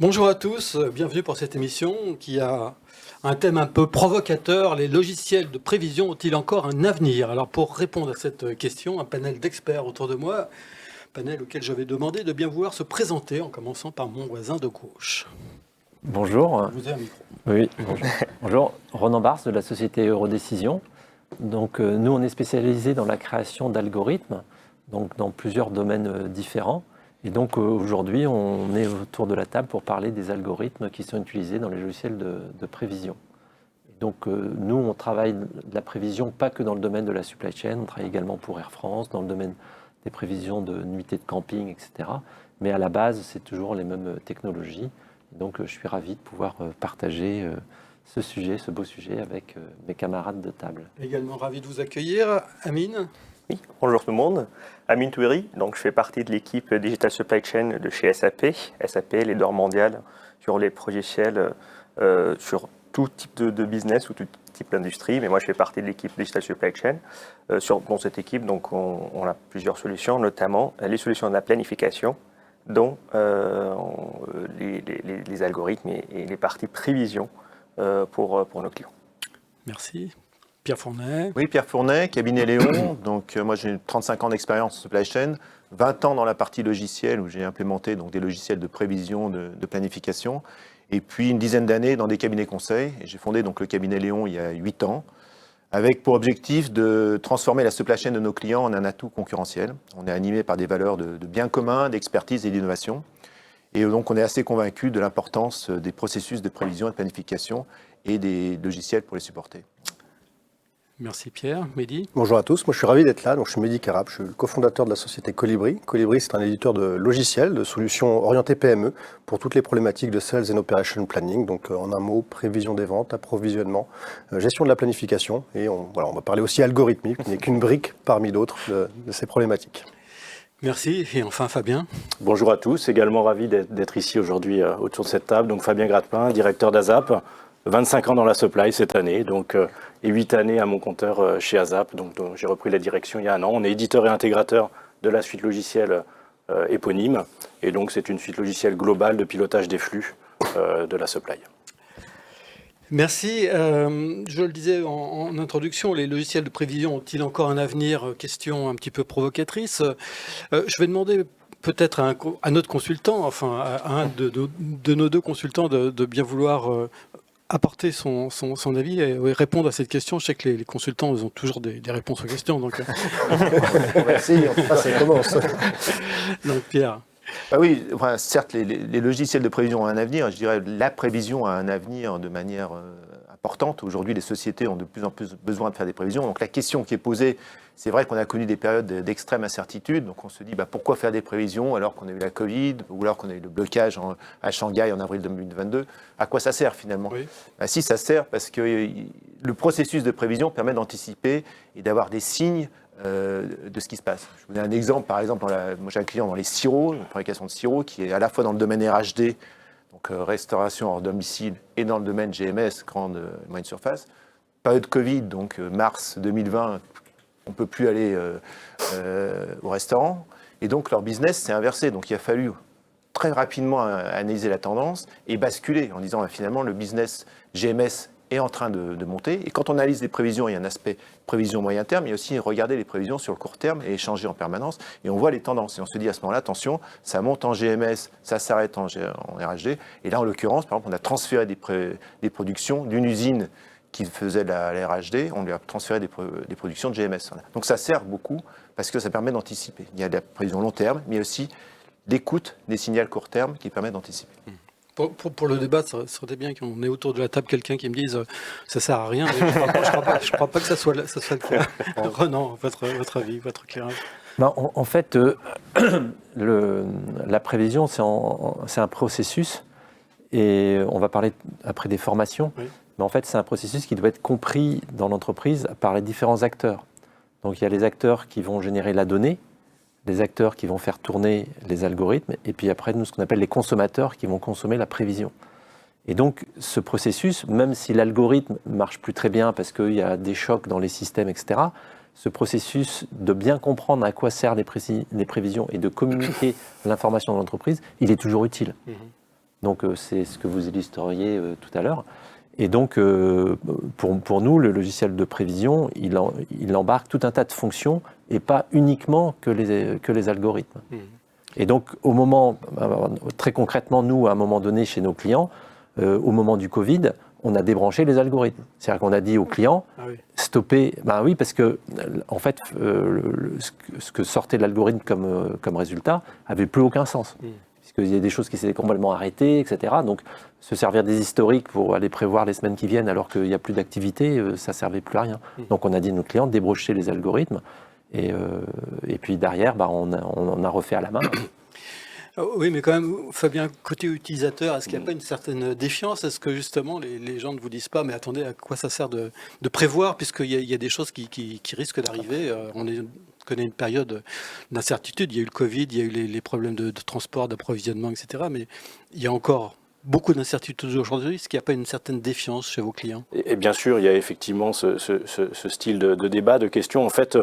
Bonjour à tous, bienvenue pour cette émission qui a un thème un peu provocateur. Les logiciels de prévision ont-ils encore un avenir? Alors pour répondre à cette question, un panel d'experts autour de moi, panel auquel je vais demander de bien vouloir se présenter en commençant par mon voisin de gauche. Bonjour. Je vous ai un micro. Oui, bonjour. Bonjour, Ronan Bars de la société Eurodécision. Donc nous, on est spécialisé dans la création d'algorithmes, donc dans plusieurs domaines différents. Et donc aujourd'hui, on est autour de la table pour parler des algorithmes qui sont utilisés dans les logiciels de prévision. Et donc nous, on travaille de la prévision pas que dans le domaine de la supply chain, on travaille également pour Air France, dans le domaine des prévisions de nuitées de camping, etc. Mais à la base, c'est toujours les mêmes technologies. Donc je suis ravi de pouvoir partager ce sujet, ce beau sujet avec mes camarades de table. Également ravi de vous accueillir, Amine. Oui, bonjour tout le monde. Amine Touiri, donc je fais partie de l'équipe Digital Supply Chain de chez SAP. SAP, leader mondial sur les logiciels sur tout type de business ou tout type d'industrie. Mais moi, je fais partie de l'équipe Digital Supply Chain. Dans cette équipe, donc, on a plusieurs solutions, notamment les solutions de la planification, dont les algorithmes et les parties prévision pour nos clients. Merci. Pierre Fournet. Oui, Pierre Fournet, cabinet Léon. Donc, moi, j'ai 35 ans d'expérience en supply chain, 20 ans dans la partie logicielle où j'ai implémenté donc, des logiciels de prévision, de planification, et puis une dizaine d'années dans des cabinets conseils. Et j'ai fondé donc, le cabinet Léon il y a 8 ans, avec pour objectif de transformer la supply chain de nos clients en un atout concurrentiel. On est animé par des valeurs de bien commun, d'expertise et d'innovation. Et donc, on est assez convaincu de l'importance des processus de prévision et de planification et des logiciels pour les supporter. Merci Pierre. Mehdi. Bonjour à tous, moi je suis ravi d'être là. Donc, je suis Mehdi Carab, je suis le cofondateur de la société Colibri. Colibri, c'est un éditeur de logiciels, de solutions orientées PME pour toutes les problématiques de Sales and Operation Planning. Donc en un mot, prévision des ventes, approvisionnement, gestion de la planification. Et on va parler aussi algorithmique, qui n'est qu'une brique parmi d'autres de ces problématiques. Merci. Et enfin Fabien. Bonjour à tous, également ravi d'être ici aujourd'hui autour de cette table. Donc Fabien Gratepin, directeur d'ASAP, 25 ans dans la supply cette année, donc, et 8 années à mon compteur chez ASAP, donc j'ai repris la direction il y a un an. On est éditeur et intégrateur de la suite logicielle éponyme, et donc c'est une suite logicielle globale de pilotage des flux de la supply. Merci. Je le disais en introduction, les logiciels de prévision ont-ils encore un avenir? Question un petit peu provocatrice. Je vais demander peut-être à notre consultant, enfin à un de nos deux consultants de bien vouloir apporter son avis et répondre à cette question. Je sais que les consultants ils ont toujours des réponses aux questions. Donc Merci, ça commence. Donc Pierre. Ah oui, enfin, certes, les logiciels de prévision ont un avenir. Je dirais la prévision a un avenir de manière importante. Aujourd'hui, les sociétés ont de plus en plus besoin de faire des prévisions. Donc la question qui est posée, c'est vrai qu'on a connu des périodes d'extrême incertitude. Donc on se dit, pourquoi faire des prévisions alors qu'on a eu la Covid ou alors qu'on a eu le blocage à Shanghai en avril 2022 ? À quoi ça sert finalement ? Oui. Si, ça sert parce que le processus de prévision permet d'anticiper et d'avoir des signes de ce qui se passe. Je vous donne un exemple, par exemple, moi j'ai un client dans les sirops, une fabrication de sirops, qui est à la fois dans le domaine RHD, donc restauration hors domicile, et dans le domaine GMS, grande et moyenne surface. Période Covid, donc mars 2020, on ne peut plus aller au restaurant, et donc leur business s'est inversé. Donc il a fallu très rapidement analyser la tendance et basculer en disant finalement le business GMS est en train de monter. Et quand on analyse les prévisions, il y a un aspect prévision moyen terme, il y a aussi regarder les prévisions sur le court terme et échanger en permanence. Et on voit les tendances. Et on se dit à ce moment-là, attention, ça monte en GMS, ça s'arrête en RHD. Et là, en l'occurrence, par exemple, on a transféré des productions d'une usine qui faisait la RHD, on lui a transféré des productions de GMS. Donc ça sert beaucoup parce que ça permet d'anticiper. Il y a de la prévision long terme, mais aussi l'écoute des signaux court terme qui permettent d'anticiper. Pour le débat, ça serait bien qu'on ait autour de la table quelqu'un qui me dise ça sert à rien. Je crois pas que ça soit le cas. Renan, votre avis, votre éclairage. En fait, la prévision, c'est un processus, et on va parler après des formations, oui. Mais en fait, c'est un processus qui doit être compris dans l'entreprise par les différents acteurs. Donc il y a les acteurs qui vont générer la donnée, les acteurs qui vont faire tourner les algorithmes, et puis après, nous, ce qu'on appelle les consommateurs qui vont consommer la prévision. Et donc, ce processus, même si l'algorithme ne marche plus très bien parce qu'il y a des chocs dans les systèmes, etc., ce processus de bien comprendre à quoi servent les prévisions et de communiquer l'information dans l'entreprise, il est toujours utile. Donc c'est ce que vous illustriez tout à l'heure. Et donc pour nous, le logiciel de prévision, il embarque tout un tas de fonctions et pas uniquement que les algorithmes. Et donc au moment, très concrètement, nous, à un moment donné chez nos clients, au moment du Covid, on a débranché les algorithmes. C'est-à-dire qu'on a dit aux clients, stopper, ben oui, parce que en fait, ce que sortait l'algorithme comme résultat avait plus aucun sens. Puisqu'il y a des choses qui s'étaient complètement arrêtées, etc. Donc, se servir des historiques pour aller prévoir les semaines qui viennent alors qu'il n'y a plus d'activité, ça ne servait plus à rien. Donc, on a dit à nos clients de débrancher les algorithmes. Et puis derrière, on a refait à la main. Oui, mais quand même, Fabien, côté utilisateur, est-ce qu'il n'y a pas une certaine défiance? Est-ce que justement les gens ne vous disent pas, mais attendez, à quoi ça sert de prévoir, puisqu'il y a des choses qui risquent d'arriver? On connaît une période d'incertitude. Il y a eu le Covid, il y a eu les problèmes de transport, d'approvisionnement, etc. Mais il y a encore beaucoup d'incertitudes aujourd'hui. Est-ce qu'il n'y a pas une certaine défiance chez vos clients? Et bien sûr, il y a effectivement ce style de débat, de questions. En fait,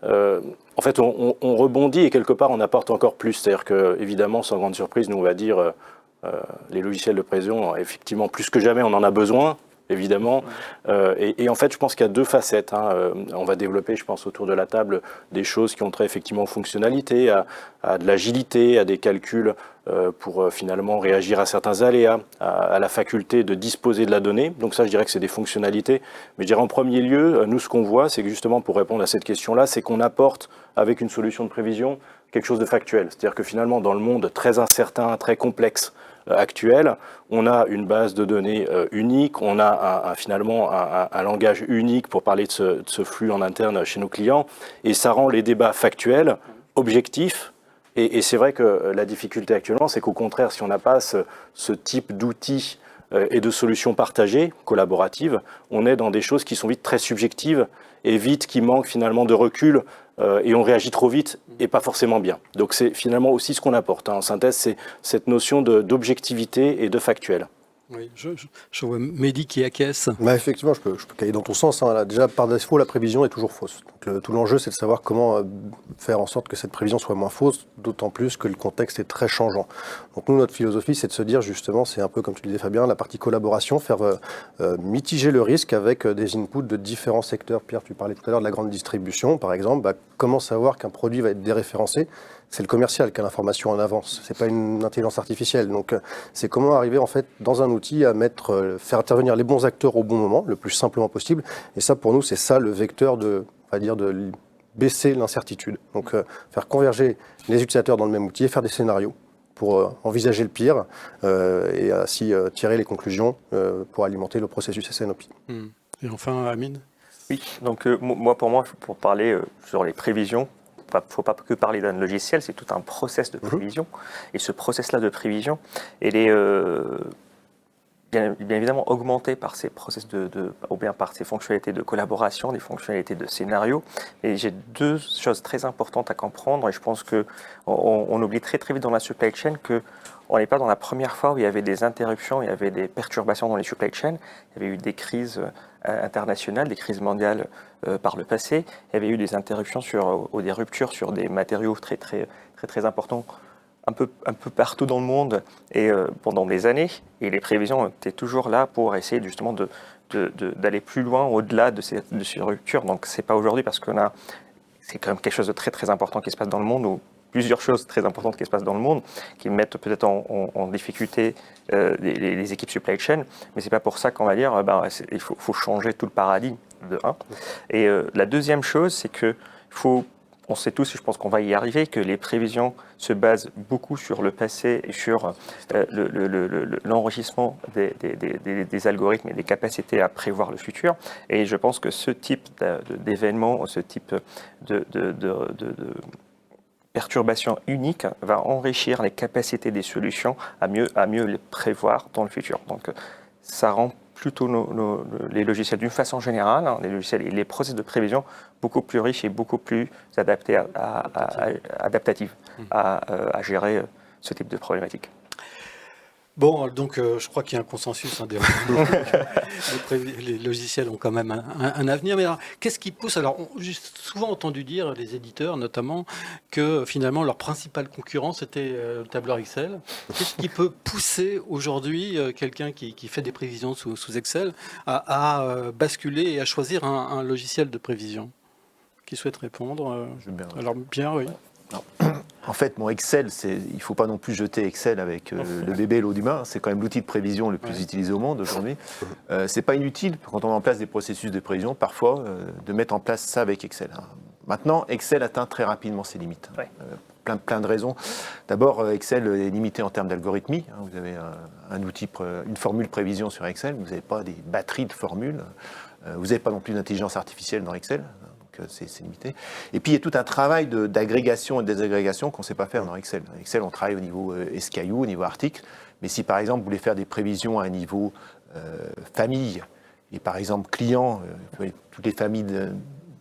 on rebondit et quelque part, on apporte encore plus. C'est-à-dire qu'évidemment, sans grande surprise, nous, on va dire, les logiciels de prévision, effectivement, plus que jamais, on en a besoin. Évidemment. Et en fait, je pense qu'il y a deux facettes. On va développer, je pense, autour de la table, des choses qui ont trait effectivement aux fonctionnalités, à de l'agilité, à des calculs pour finalement réagir à certains aléas, à la faculté de disposer de la donnée. Donc ça, je dirais que c'est des fonctionnalités. Mais je dirais en premier lieu, nous, ce qu'on voit, c'est que justement, pour répondre à cette question-là, c'est qu'on apporte, avec une solution de prévision, quelque chose de factuel. C'est-à-dire que finalement, dans le monde très incertain, très complexe, actuel, on a une base de données unique, on a finalement un langage unique pour parler de ce flux en interne chez nos clients, et ça rend les débats factuels, objectifs, et c'est vrai que la difficulté actuellement, c'est qu'au contraire, si on n'a pas ce type d'outils et de solutions partagées, collaboratives, on est dans des choses qui sont vite très subjectives et vite qui manquent finalement de recul et on réagit trop vite et pas forcément bien. Donc c'est finalement aussi ce qu'on apporte. En synthèse, c'est cette notion d'objectivité et de factuel. Oui, je vois Mehdi qui acquiesce. Effectivement, je peux caler dans ton sens. Là, déjà, par défaut, la prévision est toujours fausse. Donc, tout l'enjeu, c'est de savoir comment faire en sorte que cette prévision soit moins fausse, d'autant plus que le contexte est très changeant. Donc nous, notre philosophie, c'est de se dire justement, c'est un peu comme tu disais Fabien, la partie collaboration, faire mitiger le risque avec des inputs de différents secteurs. Pierre, tu parlais tout à l'heure de la grande distribution, par exemple. Comment savoir qu'un produit va être déréférencé? C'est le commercial qui a l'information en avance. C'est pas une intelligence artificielle. Donc, c'est comment arriver en fait dans un outil à faire intervenir les bons acteurs au bon moment, le plus simplement possible. Et ça, pour nous, c'est ça le vecteur de baisser l'incertitude. Donc, faire converger les utilisateurs dans le même outil et faire des scénarios pour envisager le pire et ainsi tirer les conclusions pour alimenter le processus SNOP. Et enfin, Amine. Oui, donc pour parler sur les prévisions, il ne faut pas que parler d'un logiciel, c'est tout un process de prévision. Et ce process-là de prévision, il est bien évidemment augmenté par ces process ou bien par ces fonctionnalités de collaboration, des fonctionnalités de scénario. Et j'ai deux choses très importantes à comprendre, et je pense qu'on oublie très vite dans la supply chain qu'on n'est pas dans la première fois où il y avait des interruptions, il y avait des perturbations dans les supply chains, il y avait eu des crises internationales, des crises mondiales par le passé, il y avait eu des interruptions ou des ruptures sur des matériaux très importants un peu partout dans le monde et pendant des années. Et les prévisions étaient toujours là pour essayer justement d'aller plus loin au-delà de ces ruptures. Donc c'est pas aujourd'hui parce c'est quand même quelque chose de très important qui se passe dans le monde, ou plusieurs choses très importantes qui se passent dans le monde, qui mettent peut-être en difficulté les équipes supply chain, mais c'est pas pour ça qu'on va dire il faut changer tout le paradigme de 1. Et la deuxième chose, c'est que on sait tous, et je pense qu'on va y arriver, que les prévisions se basent beaucoup sur le passé et sur l'enrichissement des algorithmes et des capacités à prévoir le futur. Et je pense que ce type d'événement, ce type de perturbation unique va enrichir les capacités des solutions à mieux les prévoir dans le futur. Donc ça rend plutôt les logiciels d'une façon générale, les logiciels et les process de prévision beaucoup plus riches et beaucoup plus adaptatifs à gérer ce type de problématique. Bon, donc je crois qu'il y a un consensus. Les logiciels ont quand même un avenir. Mais alors, qu'est-ce qui pousse? Alors, j'ai souvent entendu dire, les éditeurs notamment, que finalement leur principal concurrent c'était le tableur Excel. Qu'est-ce qui peut pousser aujourd'hui quelqu'un qui fait des prévisions sous Excel à basculer et à choisir un logiciel de prévision? Qui souhaite répondre? Alors, Pierre, oui. En fait, mon Excel, il ne faut pas non plus jeter Excel avec le bébé et l'eau du bain. C'est quand même l'outil de prévision le plus utilisé au monde aujourd'hui. Ce n'est pas inutile, quand on met en place des processus de prévision, parfois, de mettre en place ça avec Excel. Maintenant, Excel atteint très rapidement ses limites. Ouais. Plein de raisons. D'abord, Excel est limité en termes d'algorithmie. Vous avez un outil, une formule prévision sur Excel. Vous n'avez pas des batteries de formules. Vous n'avez pas non plus d'intelligence artificielle dans Excel. C'est limité. Et puis, il y a tout un travail d'agrégation et de désagrégation qu'on ne sait pas faire dans Excel. Dans Excel, on travaille au niveau SKU, au niveau article. Mais si, par exemple, vous voulez faire des prévisions à un niveau famille, et par exemple, client, toutes les familles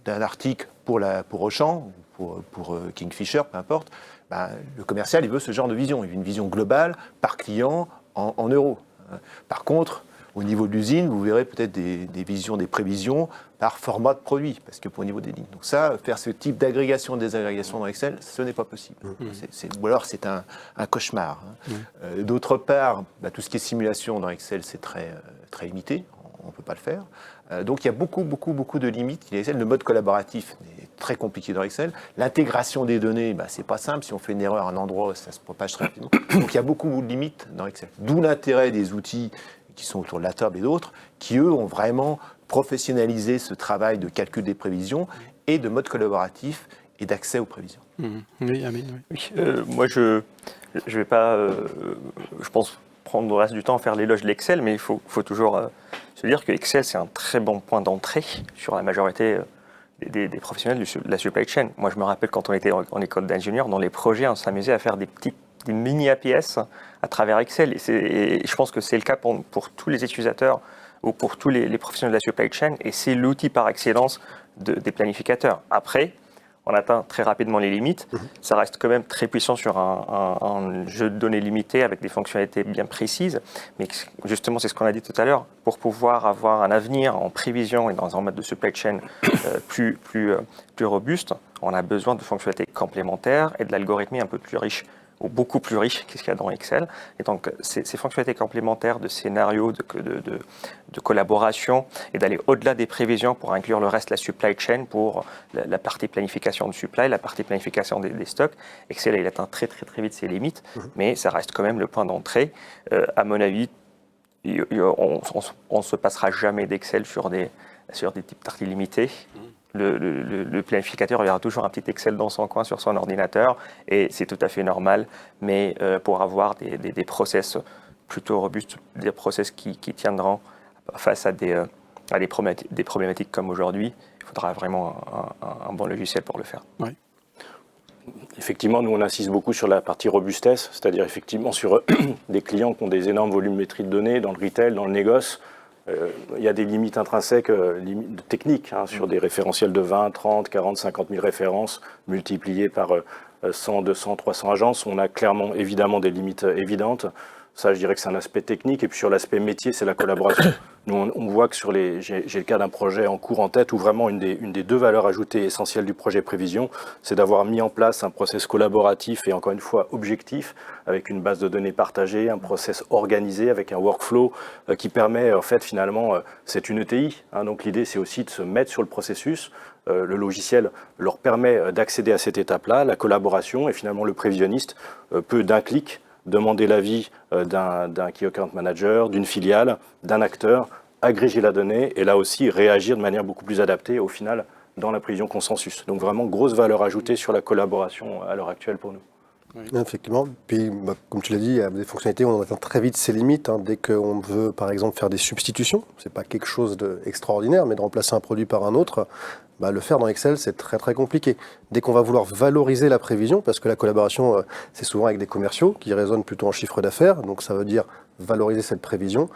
d'un article pour Auchan, pour Kingfisher, peu importe, le commercial, il veut ce genre de vision. Il veut une vision globale, par client, en euros. Par contre, au niveau de l'usine, vous verrez peut-être des visions, des prévisions par format de produit, parce que pour au niveau des lignes. Donc ça, faire ce type d'agrégation et désagrégation dans Excel, ce n'est pas possible. Ou alors c'est un cauchemar. D'autre part, tout ce qui est simulation dans Excel, c'est très limité. On ne peut pas le faire. Donc il y a beaucoup de limites. Le mode collaboratif est très compliqué dans Excel. L'intégration des données, c'est pas simple. Si on fait une erreur à un endroit, ça se propage très rapidement. Donc il y a beaucoup de limites dans Excel. D'où l'intérêt des outils qui sont autour de la table et d'autres, qui eux ont vraiment professionnalisé ce travail de calcul des prévisions et de mode collaboratif et d'accès aux prévisions. Oui, Amine. Oui. Moi, je vais pas, je pense, prendre le reste du temps à faire l'éloge de l'Excel, mais il faut toujours se dire que Excel, c'est un très bon point d'entrée sur la majorité des professionnels de la supply chain. Moi, je me rappelle quand on était en école d'ingénieur, dans les projets, on s'amusait à faire des mini APS à travers Excel. Et je pense que c'est le cas pour tous les utilisateurs ou pour tous les professionnels de la supply chain. Et c'est l'outil par excellence des planificateurs. Après, on atteint très rapidement les limites. Ça reste quand même très puissant sur un jeu de données limité avec des fonctionnalités bien précises. Mais justement, c'est ce qu'on a dit tout à l'heure. Pour pouvoir avoir un avenir en prévision et dans un mode de supply chain plus robuste, on a besoin de fonctionnalités complémentaires et de l'algorithmie un peu plus riche, ou beaucoup plus riche qu'est-ce qu'il y a dans Excel. Et donc, ces fonctionnalités complémentaires de scénarios, de collaboration, et d'aller au-delà des prévisions pour inclure le reste de la supply chain, pour la partie planification de supply, la partie planification des stocks. Excel, il atteint très vite ses limites, mais ça reste quand même le point d'entrée. À mon avis, on ne se passera jamais d'Excel sur des types parties limitées. Le planificateur, il y aura toujours un petit Excel dans son coin sur son ordinateur et c'est tout à fait normal, mais pour avoir des process plutôt robustes, des process qui tiendront face à des problématiques comme aujourd'hui, il faudra vraiment un bon logiciel pour le faire. Oui. Effectivement, nous on insiste beaucoup sur la partie robustesse, c'est-à-dire effectivement sur des clients qui ont des énormes volumétries de données dans le retail, dans le négoce. Il y a des limites intrinsèques techniques sur des référentiels de 20, 30, 40, 50 000 références multipliées par 100, 200, 300 agences. On a clairement, évidemment, des limites évidentes. Ça, je dirais que c'est un aspect technique. Et puis sur l'aspect métier, c'est la collaboration. Nous, on voit que j'ai le cas d'un projet en cours en tête où vraiment une des deux valeurs ajoutées essentielles du projet prévision, c'est d'avoir mis en place un process collaboratif et encore une fois objectif, avec une base de données partagée, un process organisé avec un workflow qui permet, en fait, finalement, c'est une ETI. Donc l'idée, c'est aussi de se mettre sur le processus. Le logiciel leur permet d'accéder à cette étape-là, la collaboration, et finalement le prévisionniste peut d'un clic demander l'avis d'un key account manager, d'une filiale, d'un acteur, agréger la donnée et là aussi réagir de manière beaucoup plus adaptée au final dans la prévision consensus. Donc vraiment grosse valeur ajoutée sur la collaboration à l'heure actuelle pour nous. Oui. Effectivement. Puis, comme tu l'as dit, il y a des fonctionnalités où on atteint très vite ses limites. Dès qu'on veut, par exemple, faire des substitutions, c'est pas quelque chose d'extraordinaire, mais de remplacer un produit par un autre, le faire dans Excel, c'est très compliqué. Dès qu'on va vouloir valoriser la prévision, parce que la collaboration, c'est souvent avec des commerciaux qui raisonnent plutôt en chiffre d'affaires, donc ça veut dire valoriser cette prévision.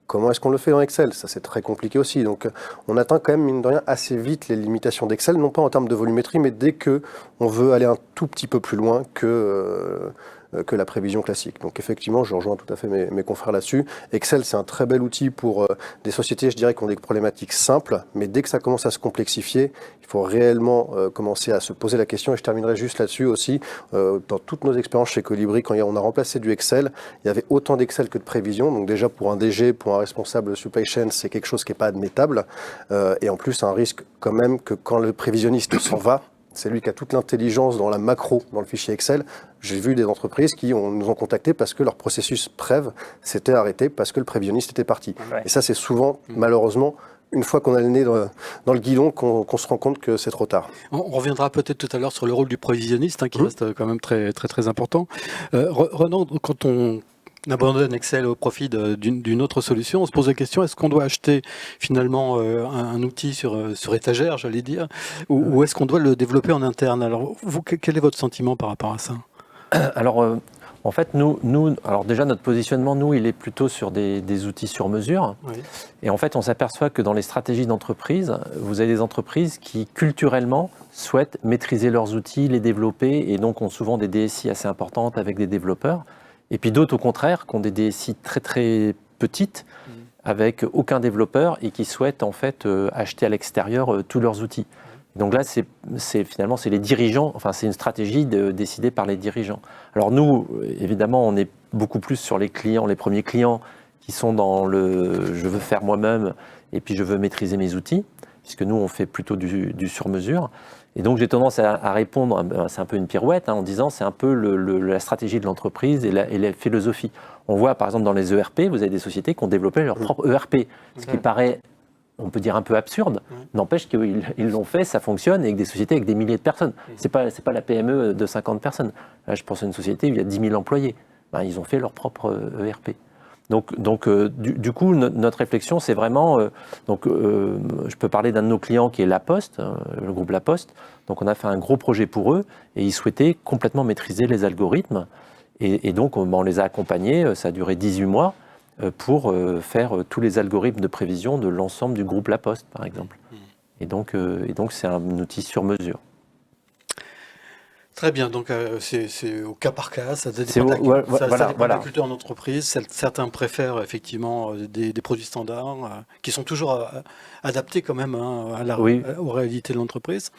Comment est-ce qu'on le fait dans Excel? Ça, c'est très compliqué aussi. Donc, on atteint quand même, mine de rien, assez vite les limitations d'Excel, non pas en termes de volumétrie, mais dès qu'on veut aller un tout petit peu plus loin que que la prévision classique. Donc effectivement, je rejoins tout à fait mes confrères là-dessus. Excel, c'est un très bel outil pour des sociétés, je dirais, qui ont des problématiques simples, mais dès que ça commence à se complexifier, il faut réellement commencer à se poser la question. Et je terminerai juste là-dessus aussi. Dans toutes nos expériences chez Colibri, quand on a remplacé du Excel, il y avait autant d'Excel que de prévision. Donc déjà, pour un DG, pour un responsable supply chain, c'est quelque chose qui n'est pas admettable. Et en plus, un risque quand même que quand le prévisionniste s'en va, c'est lui qui a toute l'intelligence dans la macro, dans le fichier Excel. J'ai vu des entreprises qui nous ont contactés parce que leur processus Prév s'était arrêté parce que le prévisionniste était parti. Ouais. Et ça, c'est souvent, malheureusement, une fois qu'on a le nez dans le guidon, qu'on se rend compte que c'est trop tard. On reviendra peut-être tout à l'heure sur le rôle du prévisionniste, qui reste quand même très, très, très important. Renan, quand on abandonne Excel au profit d'une autre solution, on se pose la question, est-ce qu'on doit acheter finalement un outil sur étagère, j'allais dire, ou est-ce qu'on doit le développer en interne? Alors, vous, quel est votre sentiment par rapport à ça? Alors, en fait, alors déjà, notre positionnement, il est plutôt sur des outils sur mesure. Oui. Et en fait, on s'aperçoit que dans les stratégies d'entreprise, vous avez des entreprises qui, culturellement, souhaitent maîtriser leurs outils, les développer, et donc ont souvent des DSI assez importantes avec des développeurs. Et puis d'autres, au contraire, qui ont des DSI très, très petites, avec aucun développeur, et qui souhaitent, en fait, acheter à l'extérieur tous leurs outils. Donc là, finalement, c'est les dirigeants, enfin, c'est une stratégie décidée par les dirigeants. Alors nous, évidemment, on est beaucoup plus sur les clients, les premiers clients qui sont dans le « je veux faire moi-même et puis je veux maîtriser mes outils », puisque nous, on fait plutôt du sur-mesure. Et donc, j'ai tendance à répondre, c'est un peu une pirouette, en disant c'est un peu la stratégie de l'entreprise et la philosophie. On voit, par exemple, dans les ERP, vous avez des sociétés qui ont développé leur propre ERP, ce qui paraît, on peut dire, un peu absurde, n'empêche qu'ils l'ont fait, ça fonctionne, et avec des sociétés avec des milliers de personnes. C'est pas la PME de 50 personnes. Là, je pense à une société où il y a 10 000 employés. Ils ont fait leur propre ERP. Donc du coup, notre réflexion, c'est vraiment... je peux parler d'un de nos clients qui est La Poste, le groupe La Poste. Donc, on a fait un gros projet pour eux, et ils souhaitaient complètement maîtriser les algorithmes. Et donc, on les a accompagnés, ça a duré 18 mois, pour faire tous les algorithmes de prévision de l'ensemble du groupe La Poste, par exemple. Et donc, c'est un outil sur mesure. Très bien, donc c'est au cas par cas, ça dépend de la culture en entreprise. Certains préfèrent effectivement des produits standards qui sont toujours adaptés quand même aux réalités de l'entreprise.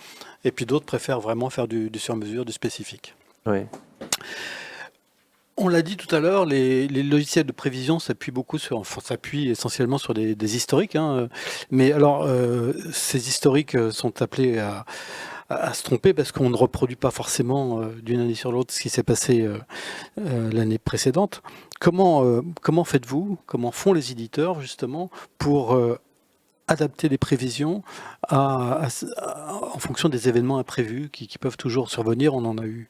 Et puis d'autres préfèrent vraiment faire du sur-mesure, du spécifique. Oui. On l'a dit tout à l'heure, les logiciels de prévision s'appuient essentiellement sur des historiques. Mais alors, ces historiques sont appelés à se tromper parce qu'on ne reproduit pas forcément d'une année sur l'autre ce qui s'est passé l'année précédente. Comment faites-vous, comment font les éditeurs justement pour adapter les prévisions en fonction des événements imprévus qui peuvent toujours survenir? On en a eu,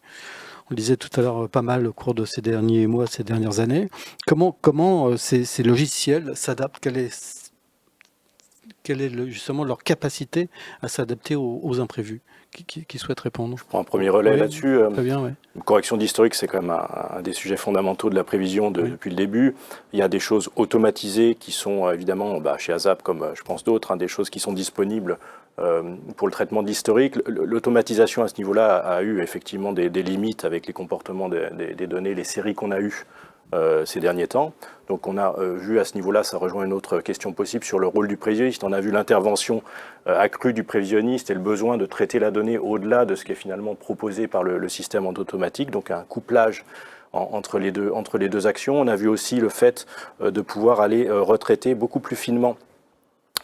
on le disait tout à l'heure, pas mal au cours de ces derniers mois, ces dernières années. Comment ces logiciels s'adaptent? Quelle est justement leur capacité à s'adapter aux imprévus? Qui souhaite répondre? Je prends un premier relais là-dessus. Très bien, oui. Une correction d'historique, c'est quand même un des sujets fondamentaux de la prévision depuis le début. Il y a des choses automatisées qui sont évidemment, chez ASAP, comme je pense d'autres, des choses qui sont disponibles pour le traitement de l'historique. L'automatisation à ce niveau-là a eu effectivement des limites avec les comportements des données, les séries qu'on a eues ces derniers temps. Donc on a vu à ce niveau-là, ça rejoint une autre question possible sur le rôle du prévisionniste. On a vu l'intervention accrue du prévisionniste et le besoin de traiter la donnée au-delà de ce qui est finalement proposé par le système en automatique, donc un couplage entre les deux actions. On a vu aussi le fait de pouvoir aller retraiter beaucoup plus finement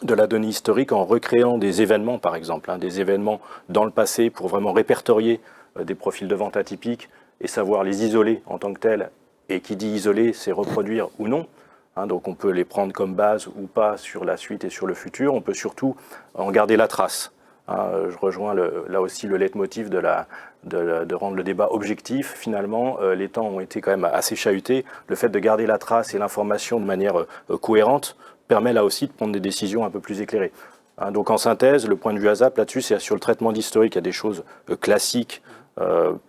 de la donnée historique en recréant des événements, par exemple, des événements dans le passé pour vraiment répertorier des profils de vente atypiques et savoir les isoler en tant que tels. Et qui dit isoler, c'est reproduire ou non. Donc on peut les prendre comme base ou pas sur la suite et sur le futur. On peut surtout en garder la trace. Je rejoins là aussi le leitmotiv de rendre le débat objectif. Finalement, les temps ont été quand même assez chahutés. Le fait de garder la trace et l'information de manière cohérente permet là aussi de prendre des décisions un peu plus éclairées. Donc en synthèse, le point de vue ASAP là-dessus, c'est sur le traitement d'historique, il y a des choses classiques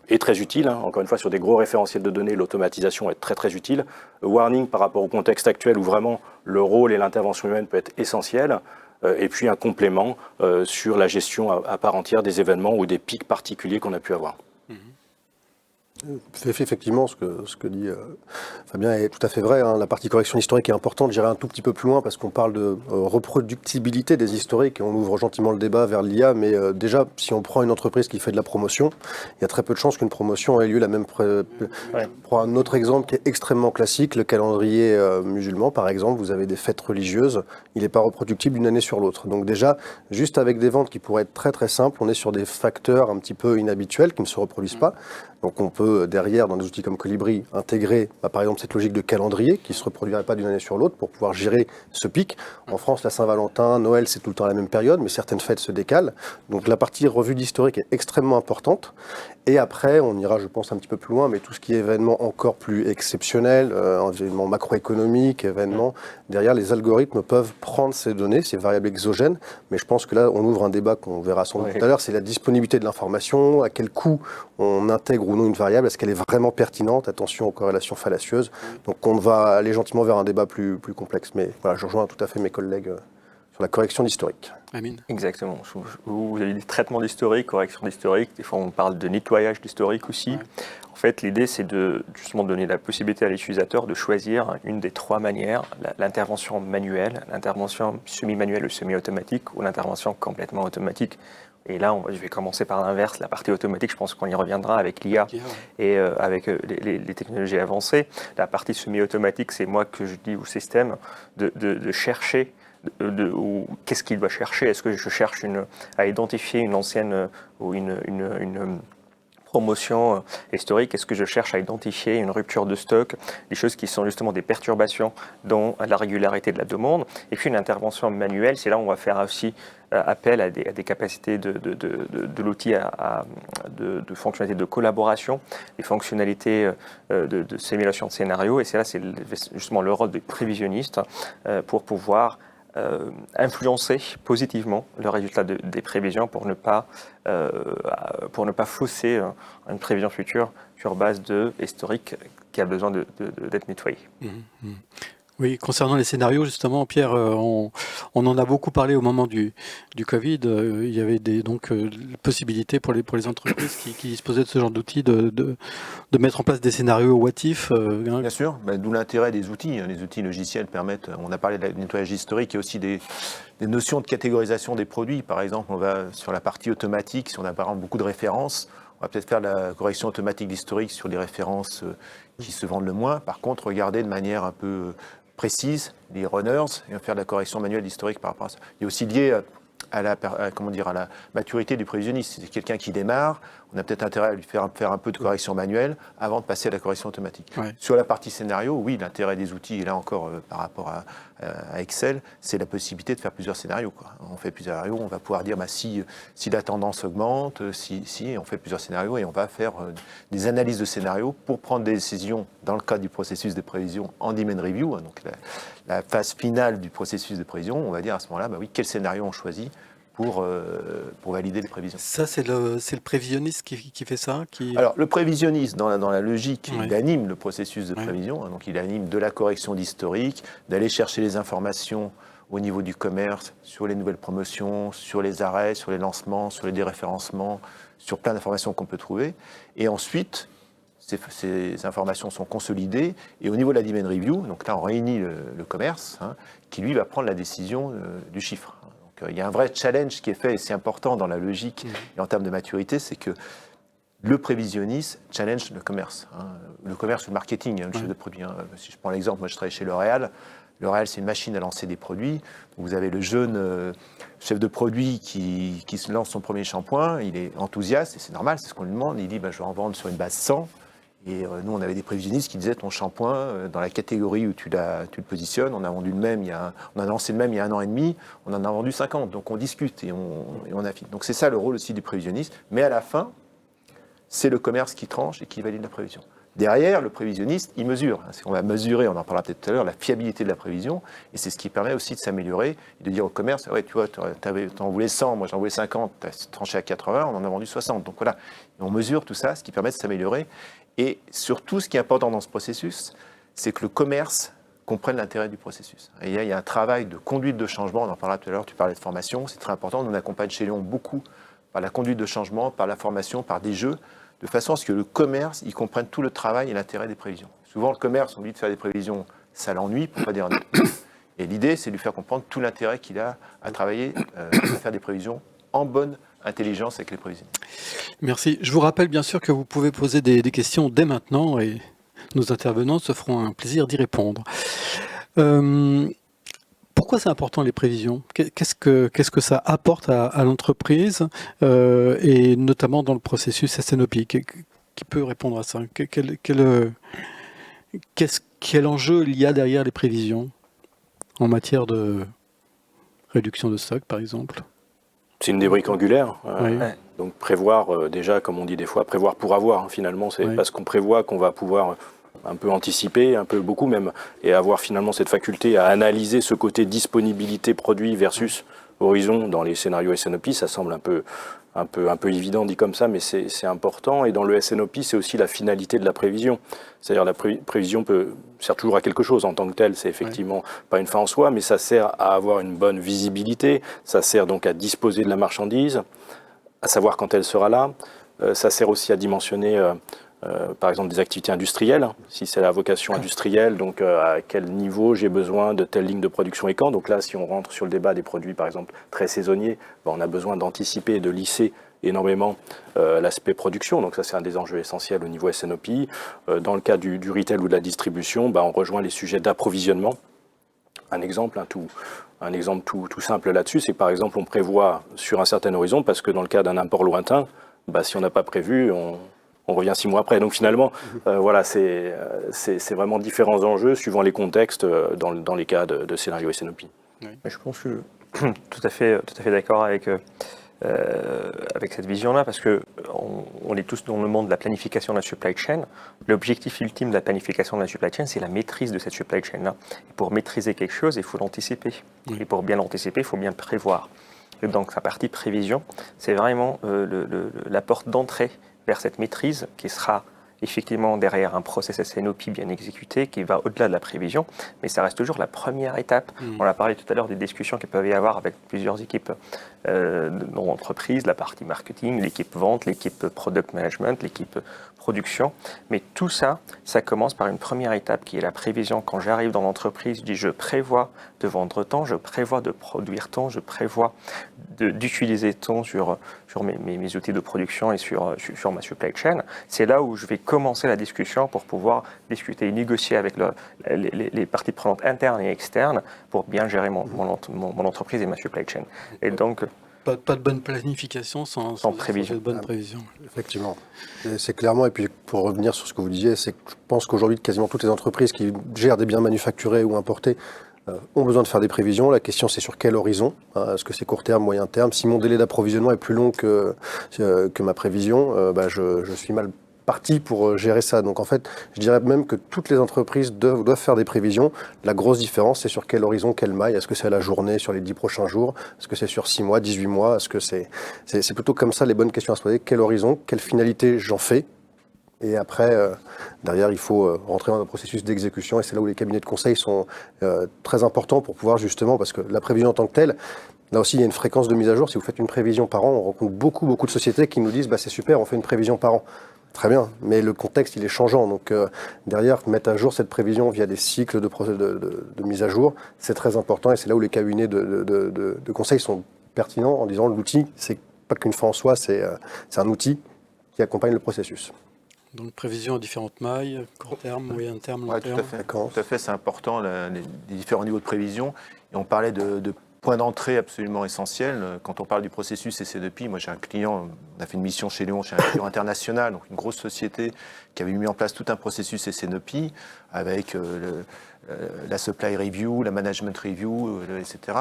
est très utile. Encore une fois, sur des gros référentiels de données, l'automatisation est très très utile. Warning par rapport au contexte actuel où vraiment le rôle et l'intervention humaine peut être essentiel. Et puis un complément sur la gestion à part entière des événements ou des pics particuliers qu'on a pu avoir. Effectivement, ce que dit Fabien est tout à fait vrai. La partie correction historique est importante. J'irai un tout petit peu plus loin parce qu'on parle de reproductibilité des historiques et on ouvre gentiment le débat vers l'IA. Mais déjà, si on prend une entreprise qui fait de la promotion, il y a très peu de chances qu'une promotion ait lieu la même. Je prends un autre exemple qui est extrêmement classique, le calendrier musulman, par exemple. Vous avez des fêtes religieuses, il n'est pas reproductible d'une année sur l'autre. Donc déjà, juste avec des ventes qui pourraient être très très simples, on est sur des facteurs un petit peu inhabituels qui ne se reproduisent pas. Donc on peut derrière, dans des outils comme Colibri, intégrer par exemple cette logique de calendrier qui ne se reproduirait pas d'une année sur l'autre pour pouvoir gérer ce pic. En France, la Saint-Valentin, Noël, c'est tout le temps la même période, mais certaines fêtes se décalent. Donc la partie revue d'historique est extrêmement importante. Et après, on ira, je pense, un petit peu plus loin, mais tout ce qui est événements encore plus exceptionnels, événements macroéconomiques, événements, derrière, les algorithmes peuvent prendre ces données, ces variables exogènes. Mais je pense que là, on ouvre un débat qu'on verra sans doute tout à l'heure, c'est la disponibilité de l'information, à quel coût on intègre ou non une variable, est-ce qu'elle est vraiment pertinente? Attention aux corrélations fallacieuses. Donc on va aller gentiment vers un débat plus complexe. Mais voilà, je rejoins tout à fait mes collègues sur la correction d'historique. Amine. Exactement. Vous avez dit traitement d'historique, correction d'historique. Des fois, on parle de nettoyage d'historique aussi. Ouais. En fait, l'idée, c'est de justement donner la possibilité à l'utilisateur de choisir une des trois manières, l'intervention manuelle, l'intervention semi-manuelle ou semi-automatique ou l'intervention complètement automatique. Et là, je vais commencer par l'inverse, la partie automatique, je pense qu'on y reviendra avec l'IA et avec les technologies avancées. La partie semi-automatique, c'est moi que je dis au système de chercher qu'est-ce qu'il doit chercher. Est-ce que je cherche à identifier une ancienne ou une promotion historique? Est-ce que je cherche à identifier une rupture de stock, des choses qui sont justement des perturbations dans la régularité de la demande? Et puis une intervention manuelle, c'est là où on va faire aussi appel à des capacités de l'outil, de fonctionnalités de collaboration, des fonctionnalités de simulation de scénario. Et c'est justement le rôle des prévisionnistes pour pouvoir influencer positivement le résultat des prévisions pour ne pas fausser une prévision future sur base de historique qui a besoin d'être nettoyé. Oui, concernant les scénarios, justement, Pierre, on en a beaucoup parlé au moment du Covid. Il y avait donc possibilités pour les entreprises qui disposaient de ce genre d'outils de mettre en place des scénarios what if. Bien sûr, d'où l'intérêt des outils. Les outils logiciels permettent, on a parlé de nettoyage historique, il y a aussi des notions de catégorisation des produits. Par exemple, on va sur la partie automatique, si on a par exemple beaucoup de références, on va peut-être faire la correction automatique d'historique sur les références qui se vendent le moins. Par contre, regarder de manière un peu précise les runners et faire de la correction manuelle d'historique par rapport à ça. Il est aussi lié à la maturité du prévisionniste. Si c'est quelqu'un qui démarre, on a peut-être intérêt à lui faire un peu de correction manuelle avant de passer à la correction automatique. Ouais. Sur la partie scénario, oui, l'intérêt des outils, et là encore par rapport à Excel, c'est la possibilité de faire plusieurs scénarios. On fait plusieurs scénarios, on va pouvoir dire si la tendance augmente, on fait plusieurs scénarios et on va faire des analyses de scénarios pour prendre des décisions dans le cadre du processus de prévision en demand review, donc la phase finale du processus de prévision. On va dire à ce moment-là, quel scénario on choisit pour valider les prévisions. Ça, c'est le prévisionniste qui fait ça Alors, le prévisionniste, dans la logique, il anime le processus de prévision. Donc, il anime de la correction d'historique, d'aller chercher les informations au niveau du commerce, sur les nouvelles promotions, sur les arrêts, sur les lancements, sur les déréférencements, sur plein d'informations qu'on peut trouver. Et ensuite, ces informations sont consolidées. Et au niveau de la demand review, donc là, on réunit le commerce, qui lui va prendre la décision du chiffre. Il y a un vrai challenge qui est fait, et c'est important dans la logique et en termes de maturité, c'est que le prévisionniste challenge le commerce. Le commerce ou le marketing, le chef de produit. Si je prends l'exemple, moi je travaille chez L'Oréal. L'Oréal, c'est une machine à lancer des produits. Vous avez le jeune chef de produit qui se lance son premier shampoing, il est enthousiaste, et c'est normal, c'est ce qu'on lui demande. Il dit, je vais en vendre sur une base 100. Et nous, on avait des prévisionnistes qui disaient ton shampoing, dans la catégorie où tu le positionnes, on a vendu le même, on a lancé le même il y a 1 an et demi, on en a vendu 50. Donc on discute et on affine. Donc c'est ça le rôle aussi du prévisionniste. Mais à la fin, c'est le commerce qui tranche et qui valide la prévision. Derrière, le prévisionniste, il mesure. On va mesurer, on en parlera peut-être tout à l'heure, la fiabilité de la prévision. Et c'est ce qui permet aussi de s'améliorer et de dire au commerce, ouais, tu vois, t'en voulais 100, moi j'en voulais 50, tu as tranché à 80, on en a vendu 60. Donc voilà, et on mesure tout ça, ce qui permet de s'améliorer. Et surtout, ce qui est important dans ce processus, c'est que le commerce comprenne l'intérêt du processus. Et il y a un travail de conduite de changement, on en parlera tout à l'heure, tu parlais de formation, c'est très important. Nous, on accompagne chez Lyon beaucoup par la conduite de changement, par la formation, par des jeux, de façon à ce que le commerce il comprenne tout le travail et l'intérêt des prévisions. Souvent, le commerce, on lui dit de faire des prévisions, ça l'ennuie, pour ne pas dire un autre mot. Et l'idée, c'est de lui faire comprendre tout l'intérêt qu'il a à travailler, à faire des prévisions en bonne intelligence avec les prévisions. Merci. Je vous rappelle bien sûr que vous pouvez poser des questions dès maintenant et nos intervenants se feront un plaisir d'y répondre. Pourquoi c'est important les prévisions ? Qu'est-ce que ça apporte à l'entreprise et notamment dans le processus SNOP ? Qui peut répondre à ça ? Quel enjeu il y a derrière les prévisions en matière de réduction de stock, par exemple ? C'est une des briques angulaires. Oui. Donc prévoir, déjà, comme on dit des fois, prévoir pour avoir. Hein, finalement, c'est parce qu'on prévoit qu'on va pouvoir un peu anticiper, un peu beaucoup même, et avoir finalement cette faculté à analyser ce côté disponibilité produit versus horizon dans les scénarios SNOP. Ça semble un peu évident dit comme ça, mais c'est important. Et dans le SNOP, c'est aussi la finalité de la prévision. C'est-à-dire la prévision sert toujours à quelque chose en tant que telle. C'est effectivement pas une fin en soi, mais ça sert à avoir une bonne visibilité. Ça sert donc à disposer de la marchandise, à savoir quand elle sera là. Ça sert aussi à dimensionner, par exemple, des activités industrielles. Si c'est la vocation industrielle, donc à quel niveau j'ai besoin de telle ligne de production et quand. Donc là, si on rentre sur le débat des produits, par exemple, très saisonniers, on a besoin d'anticiper et de lisser énormément l'aspect production. Donc ça, c'est un des enjeux essentiels au niveau SNOP. Dans le cas du retail ou de la distribution, on rejoint les sujets d'approvisionnement. Un exemple tout simple là-dessus, c'est que par exemple, on prévoit sur un certain horizon, parce que dans le cas d'un import lointain, si on n'a pas prévu, on revient 6 mois après. Donc finalement, voilà, c'est vraiment différents enjeux suivant les contextes dans les cas de scénario SNOP. Oui. Je pense que tout à fait d'accord avec cette vision-là, parce que on est tous dans le monde de la planification de la supply chain. L'objectif ultime de la planification de la supply chain, c'est la maîtrise de cette supply chain-là. Et pour maîtriser quelque chose, il faut l'anticiper. Et pour bien l'anticiper, il faut bien le prévoir. Et donc, sa partie prévision, c'est vraiment la porte d'entrée vers cette maîtrise qui sera effectivement derrière un process SNOP bien exécuté qui va au-delà de la prévision, mais ça reste toujours la première étape. On a parlé tout à l'heure des discussions qu'il peut y avoir avec plusieurs équipes dans l'entreprise, la partie marketing, l'équipe vente, l'équipe product management, l'équipe production, mais tout ça, ça commence par une première étape qui est la prévision. Quand j'arrive dans l'entreprise, je dis je prévois de vendre tant, je prévois de produire tant, je prévois d'utiliser tant sur mes outils de production et sur ma supply chain. C'est là où je vais commencer la discussion pour pouvoir discuter et négocier avec les parties prenantes internes et externes pour bien gérer mon entreprise et ma supply chain. Et donc, pas de bonne planification sans prévision. de bonne prévision. Effectivement. C'est clairement, et puis pour revenir sur ce que vous disiez, c'est que je pense qu'aujourd'hui, quasiment toutes les entreprises qui gèrent des biens manufacturés ou importés ont besoin de faire des prévisions. La question, c'est sur quel horizon. Est-ce que c'est court terme, moyen terme? Si mon délai d'approvisionnement est plus long que ma prévision, je suis mal parti pour gérer ça. Donc en fait, je dirais même que toutes les entreprises doivent faire des prévisions. La grosse différence, c'est sur quel horizon, quelle maille. Est-ce que c'est à la journée, sur les 10 prochains jours? Est-ce que c'est sur 6 mois, 18 mois? Est-ce que c'est plutôt comme ça les bonnes questions à se poser? Quel horizon, quelle finalité j'en fais? Et après, derrière, il faut rentrer dans un processus d'exécution. Et c'est là où les cabinets de conseil sont très importants pour pouvoir justement, parce que la prévision en tant que telle, là aussi, il y a une fréquence de mise à jour. Si vous faites une prévision par an, on rencontre beaucoup de sociétés qui nous disent c'est super, on fait une prévision par an. Très bien, mais le contexte, il est changeant. Donc derrière, mettre à jour cette prévision via des cycles de mise à jour, c'est très important. Et c'est là où les cabinets de conseil sont pertinents en disant l'outil, c'est pas qu'une fin en soi, c'est un outil qui accompagne le processus. Donc prévision à différentes mailles, court terme, moyen terme, long terme. Tout à fait, c'est important, les différents niveaux de prévision. Et on parlait de points d'entrée absolument essentiels. Quand on parle du processus SNOP, moi j'ai un client, on a fait une mission chez Lyon, chez un client international, donc une grosse société qui avait mis en place tout un processus SNOP avec la supply review, la management review, etc.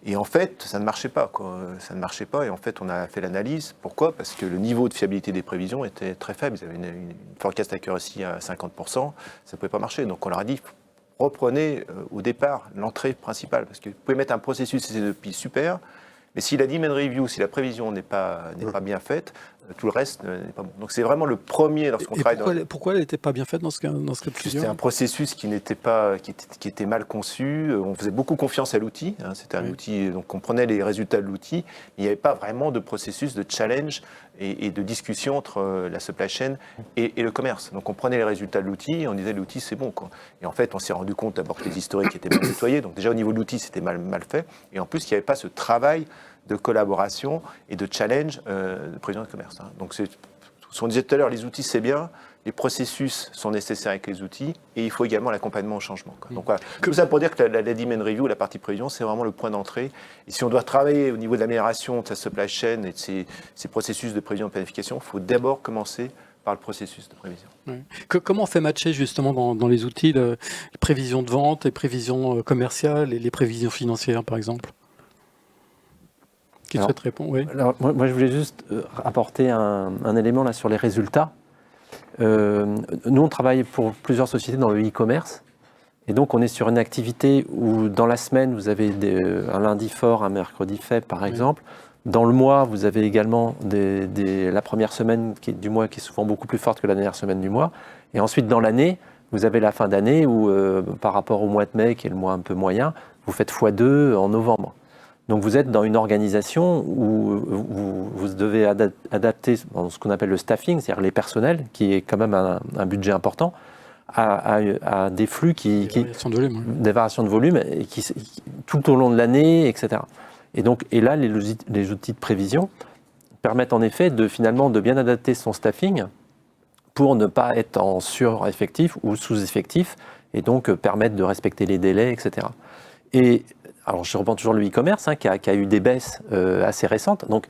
Et en fait, ça ne marchait pas, Ça ne marchait pas. Et en fait, on a fait l'analyse. Pourquoi? Parce que le niveau de fiabilité des prévisions était très faible. Ils avaient une forecast accuracy à 50%. Ça ne pouvait pas marcher. Donc on leur a dit, reprenez au départ l'entrée principale. Parce que vous pouvez mettre un processus SNOP super, mais si la demand review, si la prévision n'est pas bien faite, tout le reste n'est pas bon. Donc c'est vraiment le premier lorsqu'on Et travaille. pourquoi elle n'était pas bien faite dans ce cas de figure? C'était un processus qui était mal conçu. On faisait beaucoup confiance à l'outil. C'était un outil, donc on prenait les résultats de l'outil. Il n'y avait pas vraiment de processus de challenge et de discussion entre la supply chain et le commerce. Donc on prenait les résultats de l'outil et on disait l'outil c'est bon, quoi. Et en fait on s'est rendu compte d'abord que les historiques étaient mal nettoyés. Donc déjà au niveau de l'outil c'était mal fait. Et en plus il n'y avait pas ce travail de collaboration et de challenge de prévision de commerce. Donc ce qu'on disait tout à l'heure, les outils c'est bien, les processus sont nécessaires avec les outils et il faut également l'accompagnement au changement. Donc voilà, tout ça pour dire que la demand review, la partie prévision, c'est vraiment le point d'entrée. Et si on doit travailler au niveau de l'amélioration de sa supply chain et de ces processus de prévision et de planification, il faut d'abord commencer par le processus de prévision. Oui. Comment on fait matcher justement dans les outils les prévisions de vente, les prévisions commerciales et les prévisions financières par exemple? Qui souhaite répondre? Oui. Alors, moi, je voulais juste apporter un élément là sur les résultats. Nous, on travaille pour plusieurs sociétés dans le e-commerce. Et donc, on est sur une activité où, dans la semaine, vous avez un lundi fort, un mercredi faible, par exemple. Dans le mois, vous avez également la première semaine du mois qui est souvent beaucoup plus forte que la dernière semaine du mois. Et ensuite, dans l'année, vous avez la fin d'année où, par rapport au mois de mai, qui est le mois un peu moyen, vous faites x2 en novembre. Donc vous êtes dans une organisation où vous devez adapter ce qu'on appelle le staffing, c'est-à-dire les personnels, qui est quand même un budget important, à des flux des variations de volume et tout au long de l'année, etc. Et là, les outils de prévision permettent en effet finalement de bien adapter son staffing pour ne pas être en sur-effectif ou sous-effectif et donc permettre de respecter les délais, etc. Alors, je reprends toujours le e-commerce, qui a eu des baisses assez récentes. Donc,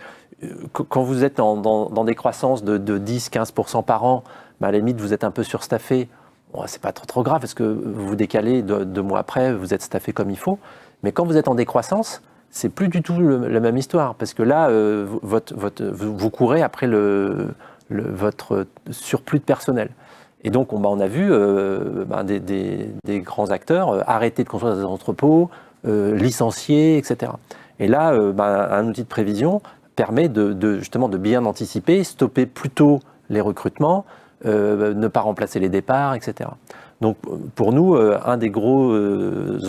quand vous êtes dans des croissances de 10-15% par an, à la limite, vous êtes un peu surstaffé. Bon, c'est pas trop grave, parce que vous vous décalez 2 mois après, vous êtes staffé comme il faut. Mais quand vous êtes en décroissance, c'est plus du tout la même histoire. Parce que là, vous courez après votre surplus de personnel. Et donc, on a vu des grands acteurs arrêter de construire des entrepôts, licenciés, etc. Et là, un outil de prévision permet justement de bien anticiper, stopper plus tôt les recrutements, ne pas remplacer les départs, etc. Donc pour nous, un des gros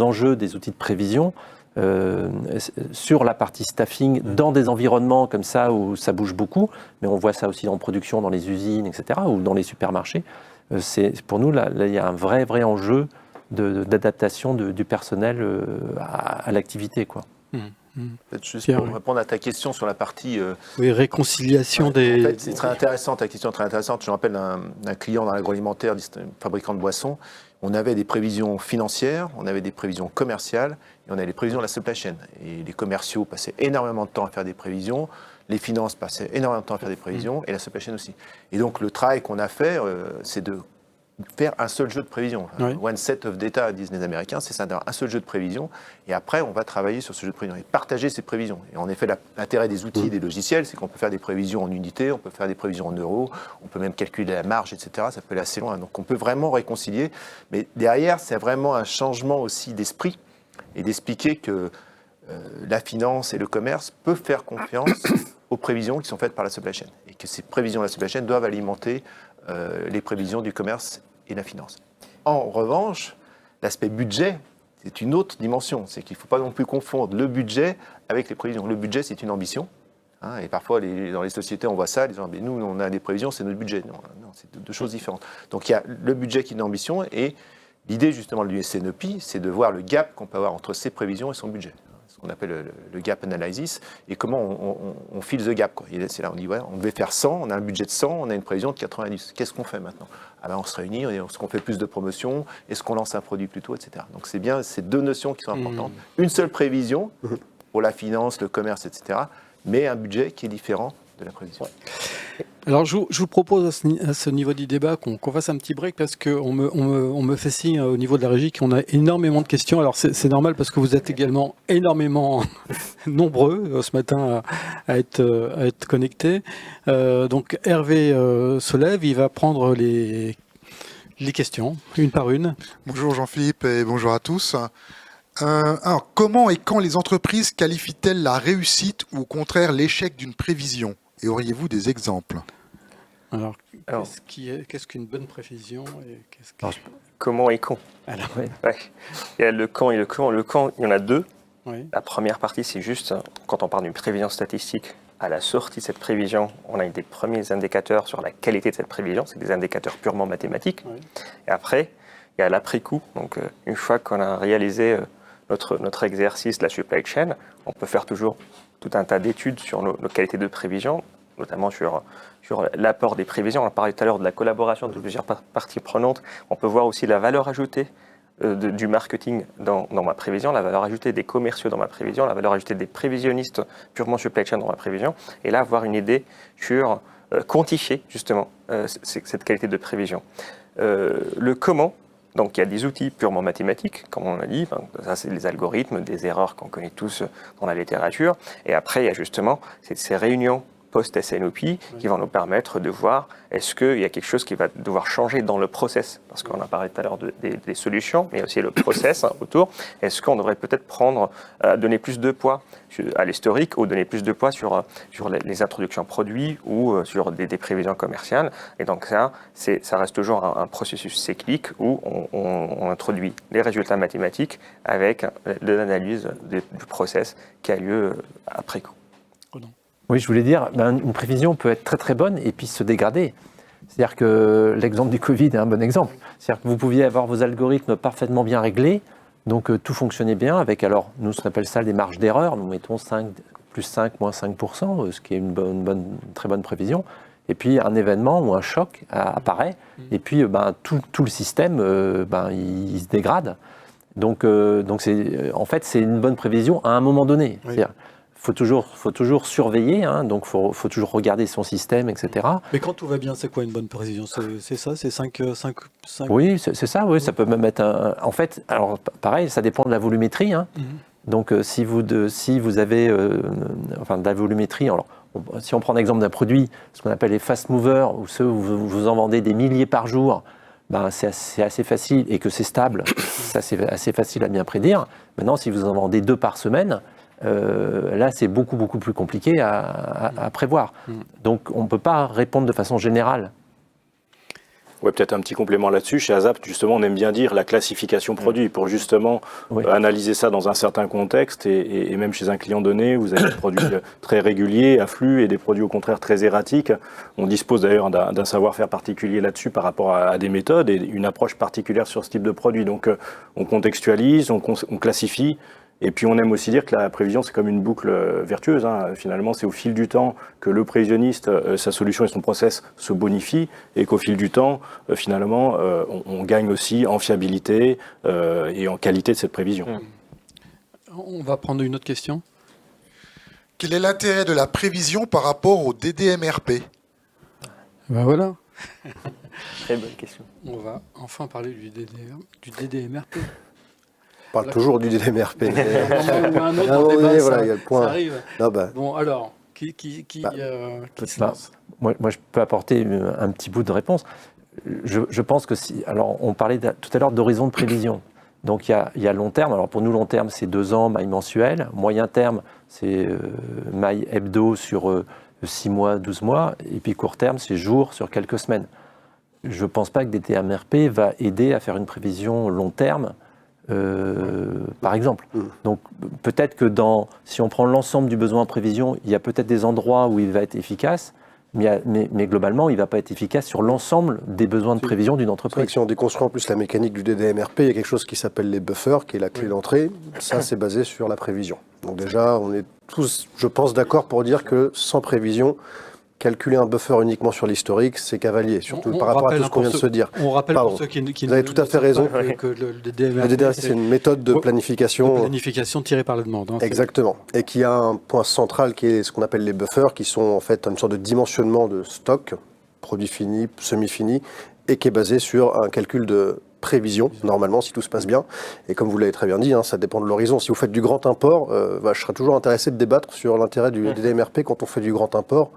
enjeux des outils de prévision sur la partie staffing dans des environnements comme ça où ça bouge beaucoup, mais on voit ça aussi en production, dans les usines, etc., ou dans les supermarchés, pour nous, là, il y a un vrai enjeu d'adaptation du personnel à l'activité, quoi. Peut-être juste pour répondre à ta question sur la partie... oui, réconciliation des... En fait, c'est très intéressant, ta question est très intéressante. Je me rappelle d'un client dans l'agroalimentaire, fabricant de boissons. On avait des prévisions financières, on avait des prévisions commerciales, et on avait des prévisions de la supply chain. Et les commerciaux passaient énormément de temps à faire des prévisions, les finances passaient énormément de temps à faire des prévisions, et la supply chain aussi. Et donc, le travail qu'on a fait, c'est de faire un seul jeu de prévision. One set of data, disent les Américains, c'est ça, un seul jeu de prévision. Et après, on va travailler sur ce jeu de prévision et partager ces prévisions. Et en effet, l'intérêt des outils, des logiciels, c'est qu'on peut faire des prévisions en unités, on peut faire des prévisions en euros, on peut même calculer la marge, etc. Ça peut aller assez loin. Donc, on peut vraiment réconcilier. Mais derrière, c'est vraiment un changement aussi d'esprit et d'expliquer que la finance et le commerce peuvent faire confiance aux prévisions qui sont faites par la supply chain. Et que ces prévisions de la supply chain doivent alimenter les prévisions du commerce et la finance. En revanche, l'aspect budget, c'est une autre dimension. C'est qu'il ne faut pas non plus confondre le budget avec les prévisions. Le budget, c'est une ambition. Et parfois, dans les sociétés, on voit ça, les gens disent, nous, on a des prévisions, c'est notre budget. Non, c'est deux choses différentes. Donc, il y a le budget qui est une ambition, et l'idée, justement, du SNOP, c'est de voir le gap qu'on peut avoir entre ses prévisions et son budget. Ce qu'on appelle le gap analysis, et comment on file the gap, quoi. C'est là, on dit, ouais, on devait faire 100, on a un budget de 100, on a une prévision de 90. Qu'est-ce qu'on fait maintenant? On se réunit, est-ce qu'on fait plus de promotions, est-ce qu'on lance un produit plus tôt, etc. Donc c'est bien ces deux notions qui sont importantes. Une seule prévision pour la finance, le commerce, etc., mais un budget qui est différent de la prévision. Alors je vous propose à ce niveau du débat qu'on fasse un petit break, parce qu'on me fait signe au niveau de la régie qu'on a énormément de questions. Alors c'est normal, parce que vous êtes également énormément nombreux ce matin à être connectés. Donc Hervé se lève, il va prendre les questions, une par une. Bonjour Jean-Philippe et bonjour à tous. Alors, comment et quand les entreprises qualifient-elles la réussite ou au contraire l'échec d'une prévision? Et auriez-vous des exemples? Alors, Alors. qu'est-ce qu'une bonne prévision et qu'est-ce que... Alors, Comment et quand? Alors, Oui. Ouais. Il y a le quand et le quand. Le quand, il y en a deux. oui. La première partie, c'est juste quand on parle d'une prévision statistique. À la sortie de cette prévision, on a des premiers indicateurs sur la qualité de cette prévision. C'est des indicateurs purement mathématiques. Oui. Et après, il y a l'après-coup. Donc, une fois qu'on a réalisé notre exercice de la supply chain, on peut faire toujours tout un tas d'études sur nos qualités de prévision, notamment sur l'apport des prévisions. On a parlé tout à l'heure de la collaboration de plusieurs parties prenantes. On peut voir aussi la valeur ajoutée du marketing dans ma prévision, la valeur ajoutée des commerciaux dans ma prévision, la valeur ajoutée des prévisionnistes purement supply chain dans ma prévision, et là avoir une idée sur quantifier justement cette qualité de prévision. Le comment, donc il y a des outils purement mathématiques, comme on l'a dit, ça c'est les algorithmes, des erreurs qu'on connaît tous dans la littérature, et après il y a justement ces réunions post-SNOP qui vont nous permettre de voir est-ce qu'il y a quelque chose qui va devoir changer dans le process, parce qu'on a parlé tout à l'heure des solutions, mais aussi le process autour. Est-ce qu'on devrait peut-être donner plus de poids à l'historique ou donner plus de poids sur les introductions produits ou sur des prévisions commerciales. Et donc ça reste toujours un processus cyclique où on introduit les résultats mathématiques avec de l'analyse du process qui a lieu après coup. Oui, je voulais dire, une prévision peut être très très bonne et puis se dégrader. C'est-à-dire que l'exemple du Covid est un bon exemple. C'est-à-dire que vous pouviez avoir vos algorithmes parfaitement bien réglés, donc tout fonctionnait bien avec, alors nous on appelle ça des marges d'erreur, nous mettons 5, plus 5, moins 5%, ce qui est une très bonne prévision. Et puis un événement ou un choc apparaît, et puis tout le système il se dégrade. Donc en fait c'est une bonne prévision à un moment donné. Oui. C'est-à-dire, faut toujours surveiller, donc faut toujours regarder son système, etc. Mais quand tout va bien, c'est quoi une bonne prévision? C'est ça, c'est 5... Oui, c'est ça, oui, ça peut même être en fait, alors pareil, ça dépend de la volumétrie. Donc si vous avez de la volumétrie, alors, si on prend l'exemple d'un produit, ce qu'on appelle les fast movers, ou ceux où vous en vendez des milliers par jour, c'est assez facile et que c'est stable, ça c'est assez facile à bien prédire. Maintenant, si vous en vendez 2 par semaine, là, c'est beaucoup plus compliqué à prévoir. Donc, on ne peut pas répondre de façon générale. Ouais, peut-être un petit complément là-dessus. Chez ASAP, justement, on aime bien dire la classification produit pour justement analyser ça dans un certain contexte et même chez un client donné, vous avez des produits très réguliers, à flux, et des produits au contraire très erratiques. On dispose d'ailleurs d'un savoir-faire particulier là-dessus par rapport à des méthodes et une approche particulière sur ce type de produit. Donc, on contextualise, on classifie. Et puis on aime aussi dire que la prévision c'est comme une boucle vertueuse. Finalement c'est au fil du temps que le prévisionniste, sa solution et son process se bonifient et qu'au fil du temps finalement on gagne aussi en fiabilité et en qualité de cette prévision. On va prendre une autre question. Quel est l'intérêt de la prévision par rapport au DDMRP? Voilà. Très bonne question. On va enfin parler du DDMRP. On parle toujours du DDMRP. Il y a le point. Ça arrive. Non, Bon, alors, qui se lance? Moi, je peux apporter un petit bout de réponse. Je pense que alors, on parlait tout à l'heure d'horizon de prévision. Donc, il y a long terme. Alors, pour nous, long terme, c'est 2 ans, maille mensuelle. Moyen terme, c'est maille hebdo sur 6 mois, 12 mois. Et puis, court terme, c'est jours sur quelques semaines. Je ne pense pas que DDMRP va aider à faire une prévision long terme. Par exemple. Donc peut-être que si on prend l'ensemble du besoin en prévision, il y a peut-être des endroits où il va être efficace, mais globalement, il ne va pas être efficace sur l'ensemble des besoins de prévision d'une C'est vrai entreprise. que si on déconstruit en plus la mécanique du DDMRP, il y a quelque chose qui s'appelle les buffers, qui est la clé d'entrée. Ça, c'est basé sur la prévision. Donc déjà, on est tous, je pense, d'accord pour dire que sans prévision, calculer un buffer uniquement sur l'historique, c'est cavalier, surtout par rapport à tout ce qu'on vient de se dire. On rappelle Pardon. pour ceux qui Vous avez tout à fait raison. que le DDMRP, Le DDMRP, c'est une méthode de planification. tirée par la demande. Exactement. Et qui a un point central qui est ce qu'on appelle les buffers, qui sont en fait une sorte de dimensionnement de stock, produit fini, semi-fini, et qui est basé sur un calcul de prévision, normalement, si tout se passe bien. Et comme vous l'avez très bien dit, ça dépend de l'horizon. Si vous faites du grand import, je serais toujours intéressé de débattre sur l'intérêt du DDMRP quand on fait du grand import,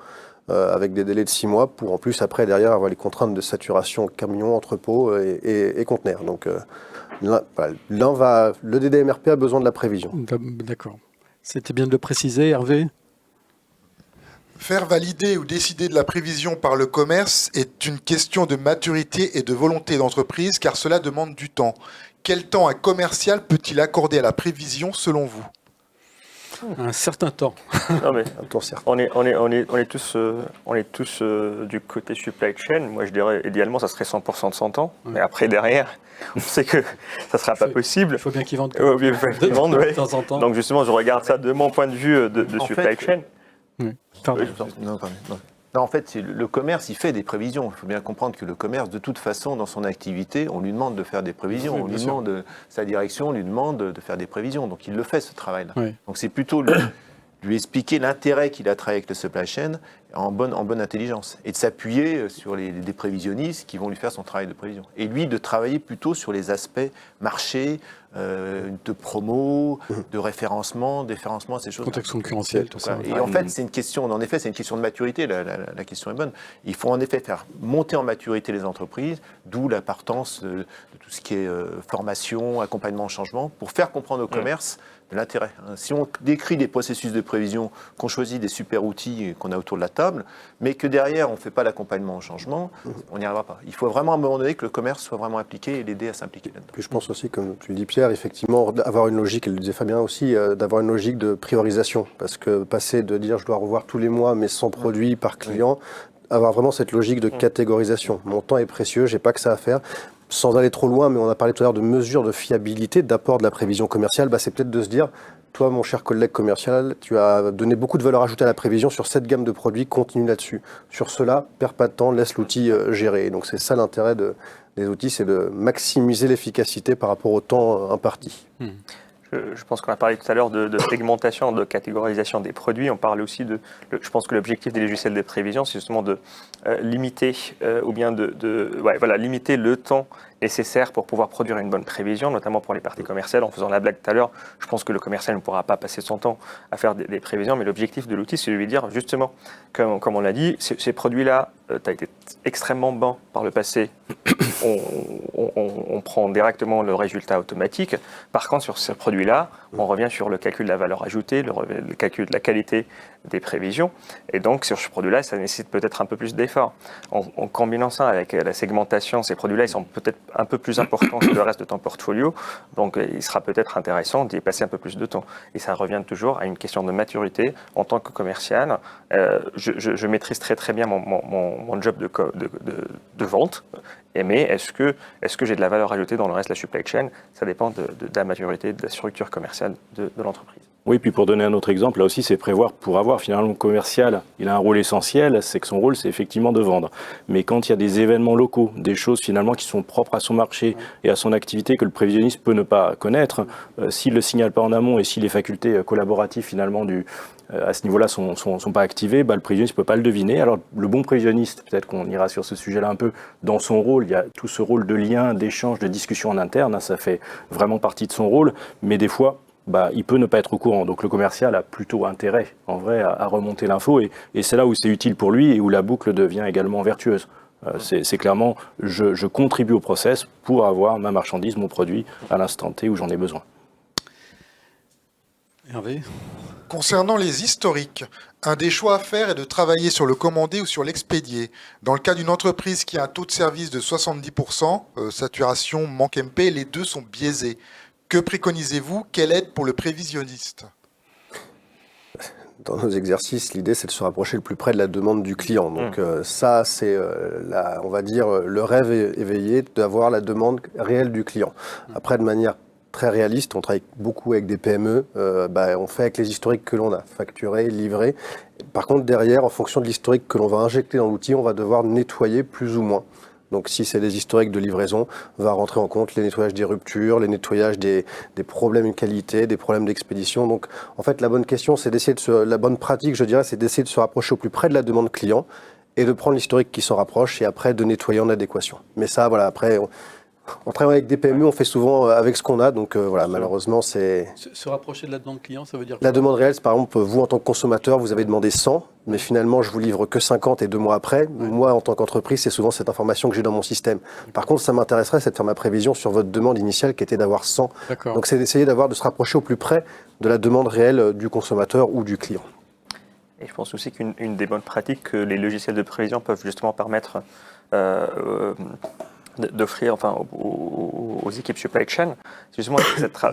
avec des délais de 6 mois, pour en plus, après, derrière, avoir les contraintes de saturation camion, entrepôt et conteneurs. Donc, le DDMRP a besoin de la prévision. D'accord. C'était bien de le préciser, Hervé. Faire valider ou décider de la prévision par le commerce est une question de maturité et de volonté d'entreprise, car cela demande du temps. Quel temps un commercial peut-il accorder à la prévision selon vous ? Un certain temps. Non, mais Un temps certain. on est tous du côté supply chain. Moi, je dirais, idéalement, ça serait 100% de son temps. Mais après, derrière, on sait que ça ne sera pas possible. Il faut bien qu'ils vendent. Ouais, il faut qu'ils vendent, ouais. De temps en temps. Donc, justement, je regarde ça de mon point de vue de En supply fait, chain. Pardon. Non, pardon, non. Non, en fait, le commerce, il fait des prévisions. Il faut bien comprendre que le commerce, de toute façon, dans son activité, on lui demande de faire des prévisions. Oui, On bien lui sûr. demande, sa direction lui demande de faire des prévisions. Donc, il le fait, ce travail-là. Oui. Donc, c'est plutôt lui expliquer l'intérêt qu'il a travaillé avec le supply chain en bonne intelligence et de s'appuyer sur des prévisionnistes qui vont lui faire son travail de prévision. Et lui, de travailler plutôt sur les aspects marché, de promo, de référencement, ces choses. Contexte concurrentiel, tout ça. Et en fait, c'est une question de maturité. La question est bonne. Il faut en effet faire monter en maturité les entreprises, d'où l'importance de tout ce qui est formation, accompagnement au changement, pour faire comprendre au commerce de l'intérêt. Si on décrit des processus de prévision, qu'on choisit des super outils qu'on a autour de la table, mais que derrière on ne fait pas l'accompagnement au changement, on n'y arrivera pas. Il faut vraiment à un moment donné que le commerce soit vraiment impliqué et l'aider à s'impliquer là-dedans. Puis je pense aussi, comme tu le dis Pierre, effectivement, avoir une logique, et le disait Fabien aussi, d'avoir une logique de priorisation. Parce que passer de dire je dois revoir tous les mois mes 100 produits par client, avoir vraiment cette logique de catégorisation. Mon temps est précieux, j'ai pas que ça à faire. Sans aller trop loin, mais on a parlé tout à l'heure de mesures de fiabilité, d'apport de la prévision commerciale, c'est peut-être de se dire, toi mon cher collègue commercial, tu as donné beaucoup de valeur ajoutée à la prévision sur cette gamme de produits, continue là-dessus. Sur cela, perds pas de temps, laisse l'outil gérer. Donc c'est ça l'intérêt des outils, c'est de maximiser l'efficacité par rapport au temps imparti. Je pense qu'on a parlé tout à l'heure de segmentation, de catégorisation des produits. On parle aussi je pense que l'objectif des logiciels de prévision, c'est justement de limiter ou bien limiter le temps nécessaire pour pouvoir produire une bonne prévision, notamment pour les parties commerciales. En faisant la blague tout à l'heure, je pense que le commercial ne pourra pas passer son temps à faire des prévisions, mais l'objectif de l'outil, c'est de lui dire justement, comme on l'a dit, ces produits-là, tu as été extrêmement bon par le passé, on prend directement le résultat automatique. Par contre, sur ces produits-là, on revient sur le calcul de la valeur ajoutée, le calcul de la qualité des prévisions. Et donc, sur ce produit-là, ça nécessite peut-être un peu plus d'efforts. En combinant ça avec la segmentation, ces produits-là, ils sont peut-être un peu plus importants que le reste de ton portfolio. Donc, il sera peut-être intéressant d'y passer un peu plus de temps. Et ça revient toujours à une question de maturité. En tant que commercial, je maîtrise très très bien mon job de vente. Mais est-ce que j'ai de la valeur ajoutée dans le reste de la supply chain? Ça dépend de la maturité, de la structure commerciale de l'entreprise. Oui, puis pour donner un autre exemple, là aussi, c'est prévoir pour avoir. Finalement, le commercial, il a un rôle essentiel, c'est que son rôle, c'est effectivement de vendre. Mais quand il y a des événements locaux, des choses finalement qui sont propres à son marché et à son activité que le prévisionniste peut ne pas connaître, s'il ne le signale pas en amont et si les facultés collaboratives finalement à ce niveau-là sont pas activées, le prévisionniste ne peut pas le deviner. Alors le bon prévisionniste, peut-être qu'on ira sur ce sujet-là un peu, dans son rôle, il y a tout ce rôle de lien, d'échange, de discussion en interne, ça fait vraiment partie de son rôle, mais des fois, il peut ne pas être au courant. Donc le commercial a plutôt intérêt, en vrai, à remonter l'info. Et c'est là où c'est utile pour lui et où la boucle devient également vertueuse. C'est clairement, je contribue au process pour avoir ma marchandise, mon produit, à l'instant T où j'en ai besoin. Hervé ? Concernant les historiques, un des choix à faire est de travailler sur le commandé ou sur l'expédié. Dans le cas d'une entreprise qui a un taux de service de 70%, saturation, manque MP, les deux sont biaisés. Que préconisez-vous? Quelle aide pour le prévisionniste? Dans nos exercices, l'idée, c'est de se rapprocher le plus près de la demande du client. Donc ça, c'est, on va dire, le rêve éveillé d'avoir la demande réelle du client. Après, de manière très réaliste, on travaille beaucoup avec des PME, on fait avec les historiques que l'on a, facturés, livrés. Par contre, derrière, en fonction de l'historique que l'on va injecter dans l'outil, on va devoir nettoyer plus ou moins. Donc si c'est des historiques de livraison, va rentrer en compte les nettoyages des ruptures, les nettoyages des problèmes de qualité, des problèmes d'expédition. Donc en fait, la bonne question, c'est d'essayer la bonne pratique, je dirais, c'est d'essayer de se rapprocher au plus près de la demande client et de prendre l'historique qui s'en rapproche et après de nettoyer en adéquation. Mais ça, voilà, après, on travaille avec des PME, on fait souvent avec ce qu'on a, donc malheureusement, c'est... Se rapprocher de la demande client, ça veut dire quoi? La demande réelle, c'est par exemple, vous en tant que consommateur, vous avez demandé 100, mais finalement, je vous livre que 50 et 2 mois après. Moi, en tant qu'entreprise, c'est souvent cette information que j'ai dans mon système. Par contre, ça m'intéresserait, c'est de faire ma prévision sur votre demande initiale qui était d'avoir 100. D'accord. Donc, c'est d'essayer de se rapprocher au plus près de la demande réelle du consommateur ou du client. Et je pense aussi qu'une des bonnes pratiques que les logiciels de prévision peuvent justement permettre d'offrir aux équipes supply chain, c'est justement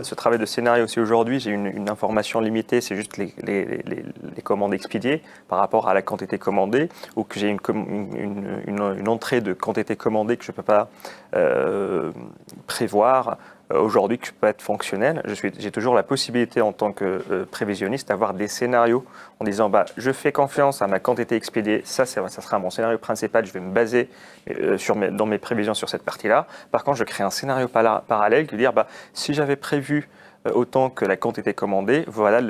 ce travail de scénario. Si aujourd'hui j'ai une information limitée, c'est juste les commandes expédiées par rapport à la quantité commandée, ou que j'ai une entrée de quantité commandée que je ne peux pas prévoir, aujourd'hui que peut être fonctionnel, j'ai toujours la possibilité en tant que prévisionniste d'avoir des scénarios en disant je fais confiance à ma quantité expédiée, ça sera mon scénario principal, je vais me baser dans mes prévisions sur cette partie-là. Par contre, je crée un scénario parallèle qui veut dire si j'avais prévu autant que la quantité commandée, voilà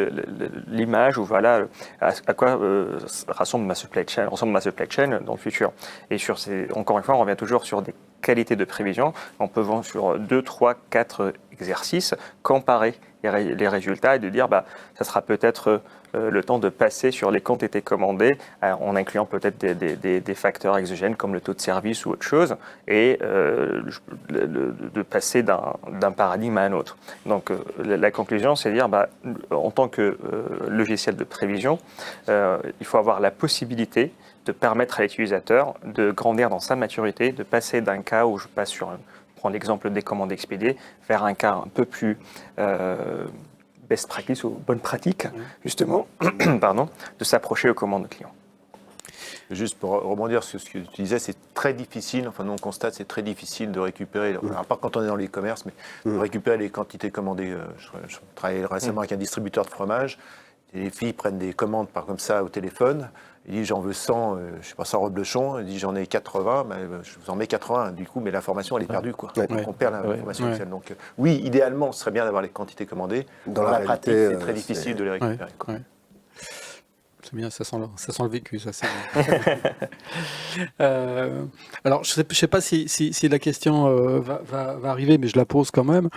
l'image, ou voilà à quoi ressemble ma supply chain dans le futur. Et encore une fois, on revient toujours sur des qualités de prévision. On peut voir sur 2, 3, 4 exercices, comparer les résultats et de dire ça sera peut-être le temps de passer sur les quantités commandées en incluant peut-être des facteurs exogènes comme le taux de service ou autre chose, et de passer d'un paradigme à un autre. Donc la conclusion, c'est de dire en tant que logiciel de prévision, il faut avoir la possibilité de permettre à l'utilisateur de grandir dans sa maturité, de passer d'un cas où je passe prends l'exemple des commandes expédiées, vers un cas un peu plus best practice ou bonne pratique, justement, de s'approcher aux commandes clients. Juste pour rebondir sur ce que tu disais, c'est très difficile, nous on constate, c'est très difficile de récupérer, à part quand on est dans l'e-commerce, mais de récupérer les quantités commandées. Je travaillais récemment avec un distributeur de fromage, et les filles prennent des commandes comme ça au téléphone, il dit j'en veux 100, 100 reblochons, il dit j'en ai 80, je vous en mets 80, du coup, mais l'information elle est perdue, quoi. Donc on perd l'information initiale. Donc oui, idéalement, ce serait bien d'avoir les quantités commandées. Dans la pratique, c'est très difficile de les récupérer. C'est bien, ça sent le vécu, ça. Alors, je sais pas si la question va arriver, mais je la pose quand même.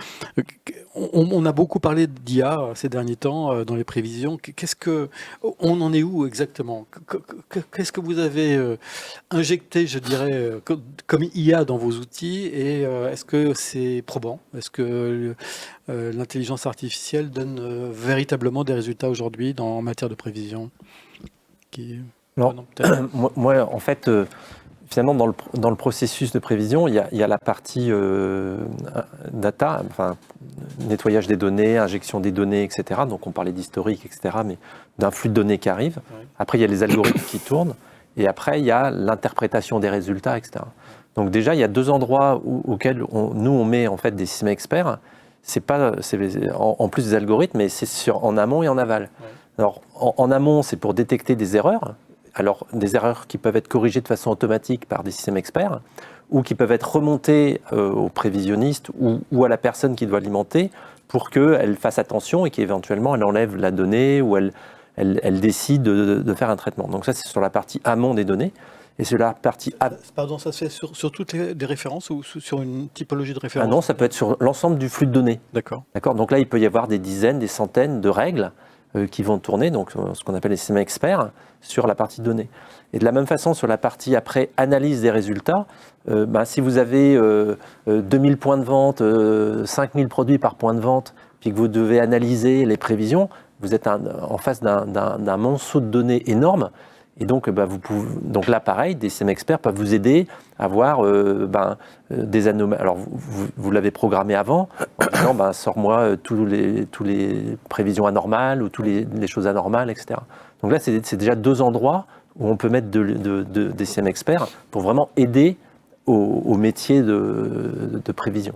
On a beaucoup parlé d'IA ces derniers temps dans les prévisions. On en est où exactement? Qu'est-ce que vous avez injecté, je dirais, comme IA dans vos outils, et est-ce que c'est probant? Est-ce que l'intelligence artificielle donne véritablement des résultats aujourd'hui en matière de prévision? Alors, moi, en fait, finalement, dans le processus de prévision, il y a la partie data, nettoyage des données, injection des données, etc. Donc, on parlait d'historique, etc., mais d'un flux de données qui arrive. Ouais. Après, il y a les algorithmes qui tournent. Et après, il y a l'interprétation des résultats, etc. Donc, déjà, il y a deux endroits auxquels on met en fait des systèmes experts. C'est en plus des algorithmes, mais c'est en amont et en aval. Ouais. Alors, en amont, c'est pour détecter des erreurs. Alors, des erreurs qui peuvent être corrigées de façon automatique par des systèmes experts, ou qui peuvent être remontées au prévisionniste ou à la personne qui doit alimenter pour qu'elle fasse attention et qu'éventuellement elle enlève la donnée ou elle décide de faire un traitement. Donc ça, c'est sur la partie amont des données. Et sur la partie... Pardon, ça se fait sur toutes les références ou sur une typologie de référence? Ah non, ça peut être sur l'ensemble du flux de données. D'accord. Donc là, il peut y avoir des dizaines, des centaines de règles qui vont tourner, donc ce qu'on appelle les systèmes experts, sur la partie données. Et de la même façon, sur la partie après analyse des résultats, si vous avez 2000 points de vente, 5000 produits par point de vente, puis que vous devez analyser les prévisions, vous êtes en face d'un monceau de données énorme. Et donc, donc là, pareil, des systèmes experts peuvent vous aider à voir des anomalies. Alors, vous l'avez programmé avant, en disant, sors-moi tous les prévisions anormales ou toutes les choses anormales, etc. Donc là, c'est déjà deux endroits où on peut mettre des systèmes experts pour vraiment aider au métier de prévision.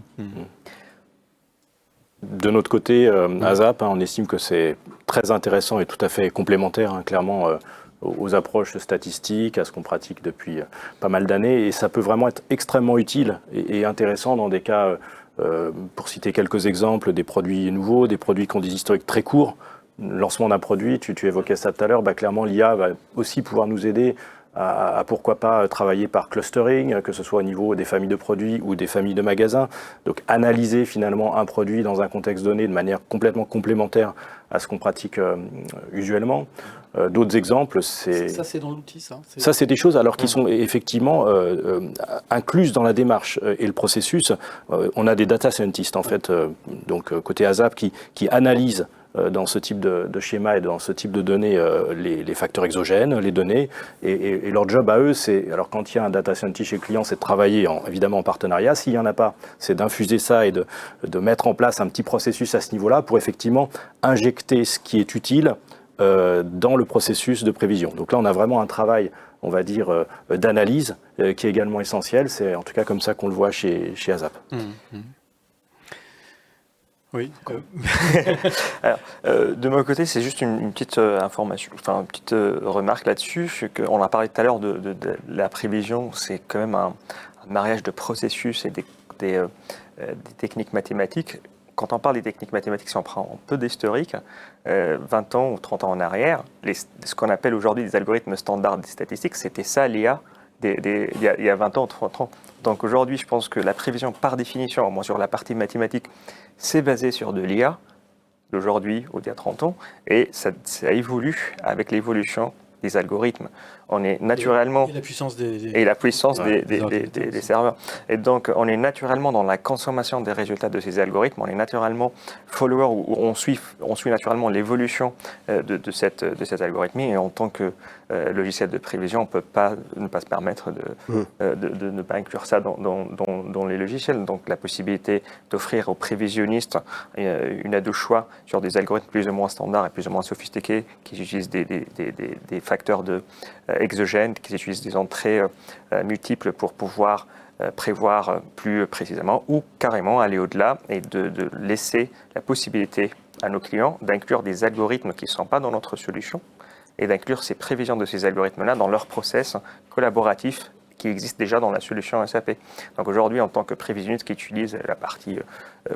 De notre côté, ASAP, on estime que c'est très intéressant et tout à fait complémentaire, clairement, aux approches statistiques, à ce qu'on pratique depuis pas mal d'années. Et ça peut vraiment être extrêmement utile et intéressant dans des cas, pour citer quelques exemples, des produits nouveaux, des produits qui ont des historiques très courts. Lancement d'un produit, tu évoquais ça tout à l'heure, clairement l'IA va aussi pouvoir nous aider à pourquoi pas travailler par clustering, que ce soit au niveau des familles de produits ou des familles de magasins. Donc analyser finalement un produit dans un contexte donné de manière complètement complémentaire à ce qu'on pratique usuellement. D'autres exemples, c'est... Ça, c'est dans l'outil, ça? Ça, c'est des choses alors qui sont effectivement incluses dans la démarche et le processus. On a des data scientists, en fait, donc côté ASAP, qui analysent dans ce type de schéma et dans ce type de données les facteurs exogènes, les données. Et leur job à eux, c'est, alors quand il y a un data scientist chez le client, c'est de travailler évidemment en partenariat. S'il n'y en a pas, c'est d'infuser ça et de mettre en place un petit processus à ce niveau-là pour effectivement injecter ce qui est utile dans le processus de prévision. Donc là, on a vraiment un travail, on va dire, d'analyse qui est également essentiel. C'est en tout cas comme ça qu'on le voit chez ASAP. Oui. Alors, de mon côté, c'est juste une petite information, enfin une petite remarque là-dessus. On a parlé tout à l'heure de la prévision, c'est quand même un mariage de processus et des techniques mathématiques. Quand on parle des techniques mathématiques, si on prend un peu d'historique, 20 ans ou 30 ans en arrière, ce qu'on appelle aujourd'hui des algorithmes standards des statistiques, c'était ça l'IA il y a 20 ans ou 30 ans. Donc aujourd'hui, je pense que la prévision, par définition, au moins sur la partie mathématique, c'est basé sur de l'IA d'aujourd'hui ou d'il y a 30 ans, et ça évolue avec l'évolution des algorithmes. On est naturellement... Et la puissance des serveurs. Et donc, on est naturellement dans la consommation des résultats de ces algorithmes, on est naturellement follower, ou on suit naturellement l'évolution de cet algorithme, et en tant que logiciel de prévision, on ne peut pas ne pas se permettre de ne pas inclure ça dans les logiciels. Donc, la possibilité d'offrir aux prévisionnistes une aide de choix sur des algorithmes plus ou moins standards et plus ou moins sophistiqués, qui utilisent des facteurs exogènes, qui utilisent des entrées multiples pour pouvoir prévoir plus précisément, ou carrément aller au-delà et de laisser la possibilité à nos clients d'inclure des algorithmes qui ne sont pas dans notre solution et d'inclure ces prévisions de ces algorithmes-là dans leur process collaboratif qui existe déjà dans la solution SAP. Donc aujourd'hui, en tant que prévisionniste qui utilise la partie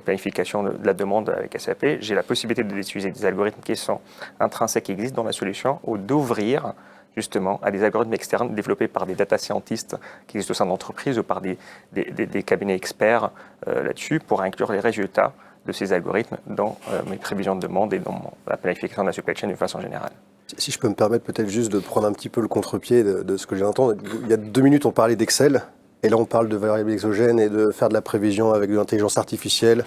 planification de la demande avec SAP, j'ai la possibilité d'utiliser des algorithmes qui sont intrinsèques, qui existent dans la solution, ou d'ouvrir justement à des algorithmes externes développés par des data scientists qui existent au sein d'entreprises ou par des cabinets experts là-dessus, pour inclure les résultats de ces algorithmes dans mes prévisions de demande et dans la planification de la supply chain de façon générale. Si je peux me permettre peut-être juste de prendre un petit peu le contre-pied de ce que j'ai entendu. Il y a 2 minutes, on parlait d'Excel. Et là, on parle de variables exogènes et de faire de la prévision avec de l'intelligence artificielle.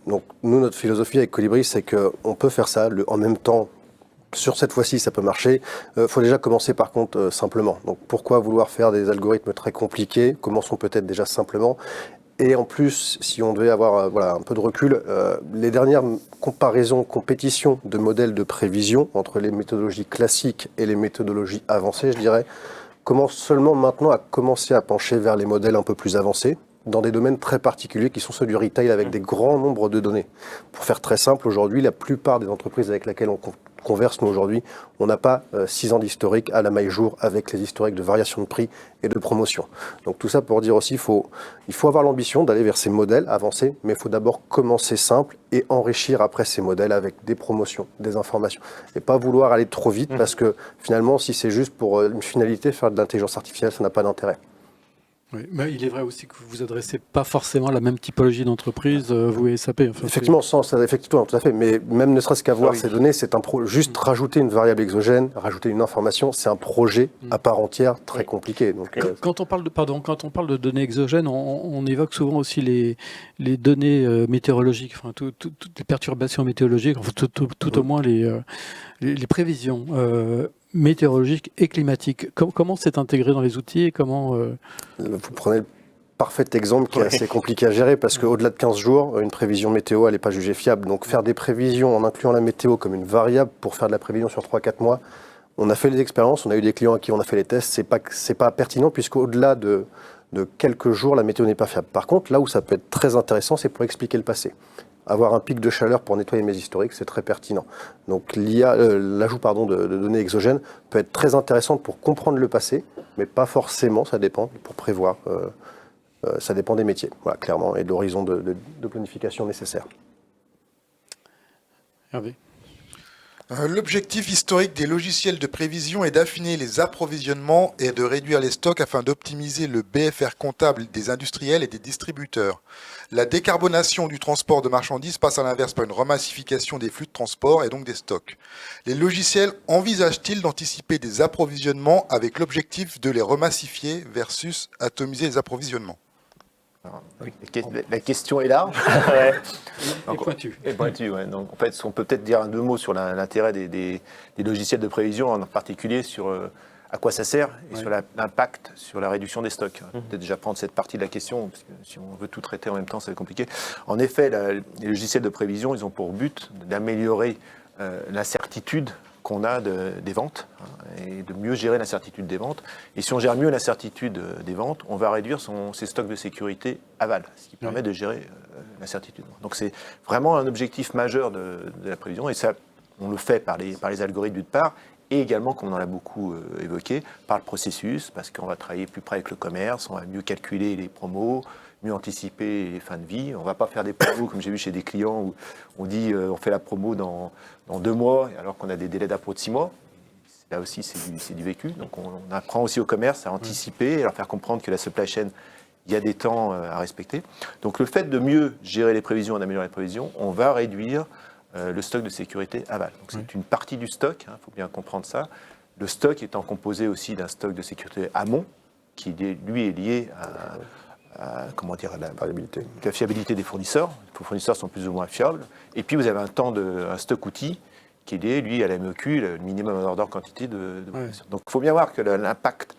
Donc, nous, notre philosophie avec Colibri, c'est qu'on peut faire ça en même temps. Sur cette fois-ci, ça peut marcher. Faut déjà commencer par contre simplement. Donc, pourquoi vouloir faire des algorithmes très compliqués? Commençons peut-être déjà simplement. Et en plus, si on devait avoir un peu de recul, les dernières compétitions de modèles de prévision entre les méthodologies classiques et les méthodologies avancées, je dirais, commencent seulement maintenant à commencer à pencher vers les modèles un peu plus avancés, dans des domaines très particuliers qui sont ceux du retail avec des grands nombres de données. Pour faire très simple, aujourd'hui, la plupart des entreprises avec lesquelles on converse, nous, aujourd'hui, on n'a pas 6 ans d'historique à la maille jour avec les historiques de variation de prix et de promotion. Donc tout ça pour dire aussi, il faut avoir l'ambition d'aller vers ces modèles avancés, mais il faut d'abord commencer simple et enrichir après ces modèles avec des promotions, des informations. Et pas vouloir aller trop vite parce que finalement, si c'est juste pour une finalité, faire de l'intelligence artificielle, ça n'a pas d'intérêt. Oui, mais il est vrai aussi que vous vous adressez pas forcément à la même typologie d'entreprise, vous et SAP. Enfin, effectivement, effectivement, tout à fait. Mais même ne serait-ce qu'avoir ces données, c'est juste rajouter une variable exogène, rajouter une information, c'est un projet à part entière très compliqué. Donc, quand on parle de données exogènes, on évoque souvent aussi les données météorologiques, enfin, toutes les perturbations météorologiques, enfin, tout au moins les prévisions météorologiques et climatiques. Comment c'est intégré dans les outils et comment... Vous prenez le parfait exemple qui est assez compliqué à gérer parce qu'au-delà de 15 jours, une prévision météo, elle n'est pas jugée fiable. Donc faire des prévisions en incluant la météo comme une variable pour faire de la prévision sur 3-4 mois, on a fait des expériences, on a eu des clients à qui on a fait les tests, c'est pas pertinent puisqu'au-delà de quelques jours, la météo n'est pas fiable. Par contre, là où ça peut être très intéressant, c'est pour expliquer le passé. Avoir un pic de chaleur pour nettoyer mes historiques, c'est très pertinent. Donc l'ajout de données exogènes peut être très intéressant pour comprendre le passé, mais pas forcément, ça dépend, pour prévoir. Ça dépend des métiers, voilà, clairement, et de l'horizon de planification nécessaire. Hervé. L'objectif historique des logiciels de prévision est d'affiner les approvisionnements et de réduire les stocks afin d'optimiser le BFR comptable des industriels et des distributeurs. La décarbonation du transport de marchandises passe à l'inverse par une remassification des flux de transport et donc des stocks. Les logiciels envisagent-ils d'anticiper des approvisionnements avec l'objectif de les remassifier versus atomiser les approvisionnements ? Alors, la question est large. Et pointu. Et pointu, ouais. Donc, en fait, on peut peut-être dire deux mots sur l'intérêt des logiciels de prévision, en particulier sur à quoi ça sert et sur l'impact sur la réduction des stocks. Peut-être déjà prendre cette partie de la question, parce que si on veut tout traiter en même temps, ça va être compliqué. En effet, les logiciels de prévision, ils ont pour but d'améliorer l'incertitude qu'on a des ventes et de mieux gérer l'incertitude des ventes. Et si on gère mieux l'incertitude des ventes, on va réduire ses stocks de sécurité aval, ce qui permet de gérer l'incertitude. Donc c'est vraiment un objectif majeur de la prévision, et ça, on le fait par les algorithmes d'une part, et également, comme on en a beaucoup évoqué, par le processus, parce qu'on va travailler plus près avec le commerce, on va mieux calculer les promos, mieux anticiper les fins de vie. On ne va pas faire des promos, comme j'ai vu chez des clients, où on dit on fait la promo dans 2 mois, alors qu'on a des délais d'appro de 6 mois. Là aussi, c'est du vécu. Donc on apprend aussi au commerce à anticiper et à leur faire comprendre que la supply chain, il y a des temps à respecter. Donc le fait de mieux gérer les prévisions, d'améliorer les prévisions, on va réduire le stock de sécurité aval. Donc c'est une partie du stock, il faut bien comprendre ça. Le stock étant composé aussi d'un stock de sécurité amont, qui lui est lié à la fiabilité des fournisseurs. Les fournisseurs sont plus ou moins fiables. Et puis vous avez un stock outil qui est lié, lui, à la MEQ, le minimum order quantité de fournisseurs. Donc il faut bien voir que l'impact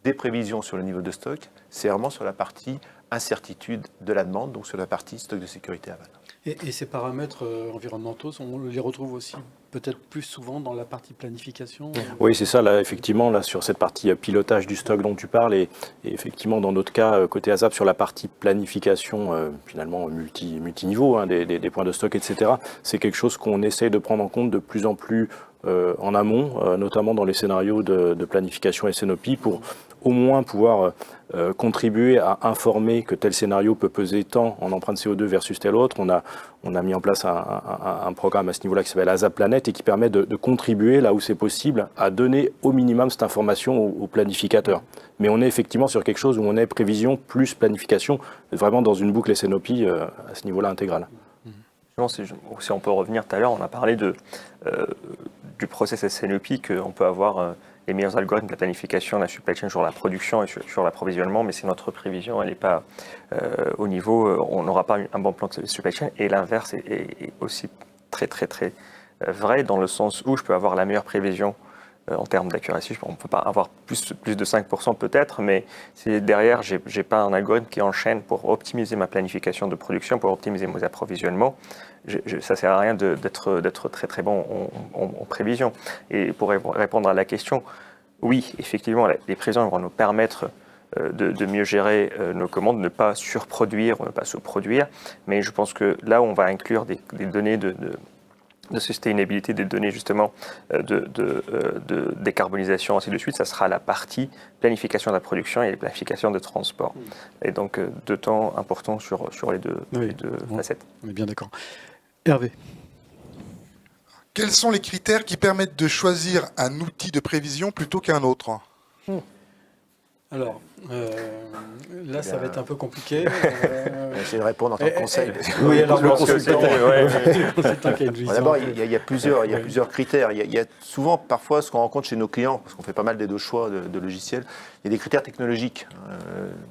des prévisions sur le niveau de stock, c'est vraiment sur la partie incertitude de la demande, donc sur la partie stock de sécurité aval. Et ces paramètres environnementaux, on les retrouve aussi peut-être plus souvent dans la partie planification. Oui, c'est ça, là, effectivement, là, sur cette partie pilotage du stock dont tu parles, et effectivement, dans notre cas, côté ASAP, sur la partie planification, finalement, multiniveau, hein, des points de stock, etc., c'est quelque chose qu'on essaye de prendre en compte de plus en plus en amont, notamment dans les scénarios de planification SNOP, pour au moins pouvoir contribuer à informer que tel scénario peut peser tant en empreinte CO2 versus tel autre. On a mis en place un programme à ce niveau-là qui s'appelle ASAP Planète et qui permet de contribuer, là où c'est possible, à donner au minimum cette information aux planificateurs. Mais on est effectivement sur quelque chose où on est prévision plus planification, vraiment dans une boucle SNOP à ce niveau-là intégral. Si on peut revenir tout à l'heure, on a parlé du process SNOP, qu'on peut avoir les meilleurs algorithmes de la planification, la supply chain sur la production et sur l'approvisionnement, mais si notre prévision elle n'est pas au niveau, on n'aura pas un bon plan de supply chain. Et l'inverse est aussi très vrai, dans le sens où je peux avoir la meilleure prévision en termes d'accuracy. On ne peut pas avoir plus de 5% peut-être, mais si derrière, je n'ai pas un algorithme qui enchaîne pour optimiser ma planification de production, pour optimiser mes approvisionnements, ça ne sert à rien d'être très bon en prévision. Et pour répondre à la question, oui, effectivement, les prévisions vont nous permettre de mieux gérer nos commandes, de ne pas surproduire, ne pas sous-produire, mais je pense que là où on va inclure des données de sustainability, des données justement de décarbonisation, ainsi de suite, ça sera la partie planification de la production et planification de transport. Et donc, 2 temps importants sur les deux facettes. On est bien d'accord. Hervé. Quels sont les critères qui permettent de choisir un outil de prévision plutôt qu'un autre ? Alors, là, ça va être un peu compliqué. Essayer de répondre en tant que conseil. Oui, alors le consultant, D'abord, il y a plusieurs critères. Il y a souvent, parfois, ce qu'on rencontre chez nos clients, parce qu'on fait pas mal des 2 choix de logiciels, il y a des critères technologiques.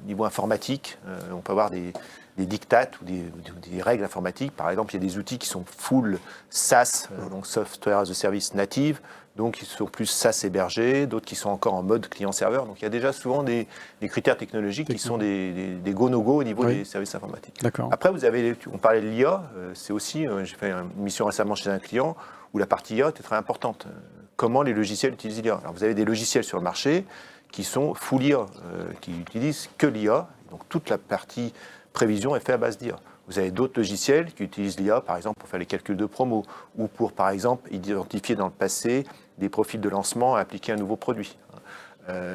Niveau informatique, on peut avoir des dictates ou des règles informatiques. Par exemple, il y a des outils qui sont full SaaS, donc Software as a Service native, donc ils sont plus SaaS hébergés, d'autres qui sont encore en mode client-serveur. Donc il y a déjà souvent des critères technologiques qui sont des go-no-go au niveau des services informatiques. D'accord. Après, on parlait de l'IA, c'est aussi, j'ai fait une mission récemment chez un client où la partie IA était très importante. Comment les logiciels utilisent l'IA ? Alors vous avez des logiciels sur le marché qui sont full IA, qui utilisent que l'IA, donc toute la partie prévision est faite à base d'IA. Vous avez d'autres logiciels qui utilisent l'IA, par exemple, pour faire les calculs de promo, ou pour, par exemple, identifier dans le passé des profils de lancement à appliquer un nouveau produit.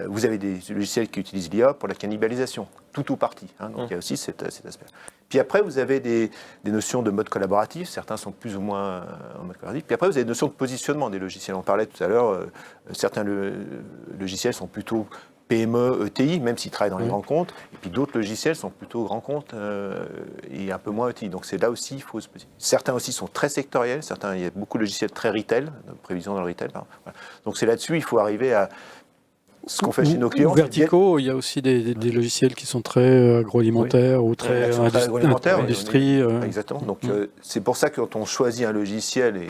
Vous avez des logiciels qui utilisent l'IA pour la cannibalisation, tout ou partie. Donc il y a aussi cet aspect. Puis après, vous avez des notions de mode collaboratif, certains sont plus ou moins en mode collaboratif. Puis après, vous avez des notions de positionnement des logiciels. On parlait tout à l'heure, certains logiciels sont plutôt PME, ETI, même s'ils travaillent dans les grands comptes, et puis d'autres logiciels sont plutôt grands comptes et un peu moins ETI. Donc c'est là aussi, il faut se positionner. Certains aussi sont très sectoriels, il y a beaucoup de logiciels très retail, de prévision dans le retail. Voilà. Donc c'est là-dessus, il faut arriver à ce qu'on fait chez nos clients. Ou verticaux, il y a aussi des logiciels qui sont très agroalimentaires ou très industrie. Exactement. Donc c'est pour ça que quand on choisit un logiciel,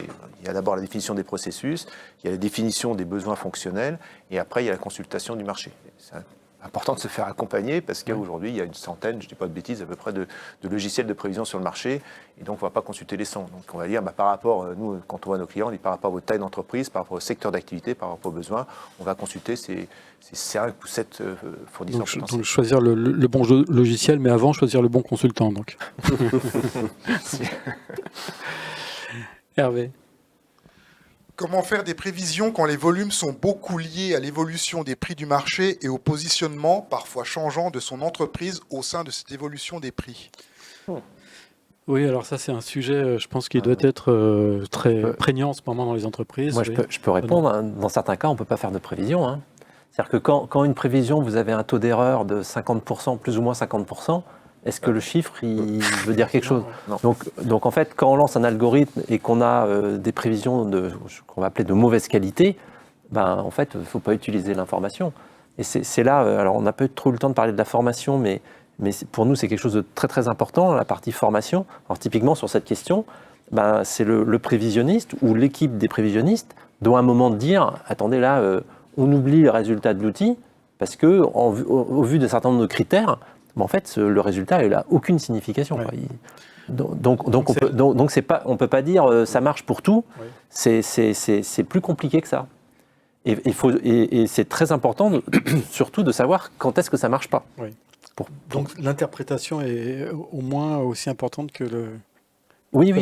il y a d'abord la définition des processus, il y a la définition des besoins fonctionnels, et après il y a la consultation du marché. C'est important de se faire accompagner parce qu'aujourd'hui il y a une centaine, je ne dis pas de bêtises, à peu près de logiciels de prévision sur le marché, et donc on ne va pas consulter les 100. Donc on va dire par rapport, nous quand on voit nos clients, on dit par rapport à votre taille d'entreprise, par rapport au secteur d'activité, par rapport aux besoins, on va consulter ces 5 ou 7 fournisseurs potentiels. Donc choisir le bon logiciel, mais avant choisir le bon consultant. Donc. Hervé. Comment faire des prévisions quand les volumes sont beaucoup liés à l'évolution des prix du marché et au positionnement, parfois changeant, de son entreprise au sein de cette évolution des prix? Oui, alors ça c'est un sujet, je pense, qui doit être très prégnant en ce moment dans les entreprises. Moi, je peux répondre. Dans certains cas, on ne peut pas faire de prévision. Hein. C'est-à-dire que quand une prévision, vous avez un taux d'erreur de 50%, plus ou moins 50%, est-ce que le chiffre, il veut dire quelque chose? Non. Donc en fait, quand on lance un algorithme et qu'on a des prévisions qu'on va appeler de mauvaise qualité, en fait, il ne faut pas utiliser l'information. Et c'est là, alors on n'a pas eu trop le temps de parler de la formation, mais pour nous, c'est quelque chose de très très important, la partie formation. Alors typiquement, sur cette question, c'est le prévisionniste ou l'équipe des prévisionnistes doit à un moment dire, attendez là, on oublie le résultat de l'outil, parce qu'au vu d'un certain nombre de critères, en fait, le résultat, il n'a aucune signification. Ouais. Donc on ne peut pas dire ça marche pour tout. Ouais. C'est plus compliqué que ça. Et c'est très important, surtout, de savoir quand est-ce que ça ne marche pas. Oui. Donc l'interprétation est au moins aussi importante que le... Oui,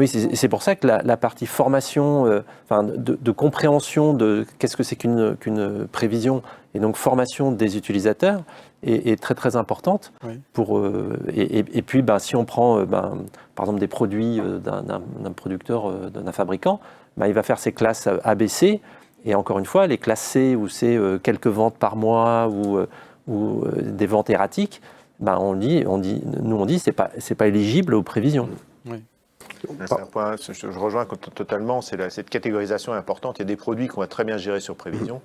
c'est pour ça que la partie formation, de compréhension de qu'est-ce que c'est qu'une prévision, et donc formation des utilisateurs, est très très importante. Oui. Et puis, si on prend par exemple des produits d'un producteur, d'un fabricant, il va faire ses classes ABC, et encore une fois, les classes C, où c'est quelques ventes par mois ou des ventes erratiques, on dit c'est pas éligible aux prévisions. Oui. C'est un point, je rejoins totalement, cette catégorisation est importante. Il y a des produits qu'on va très bien gérer sur prévision,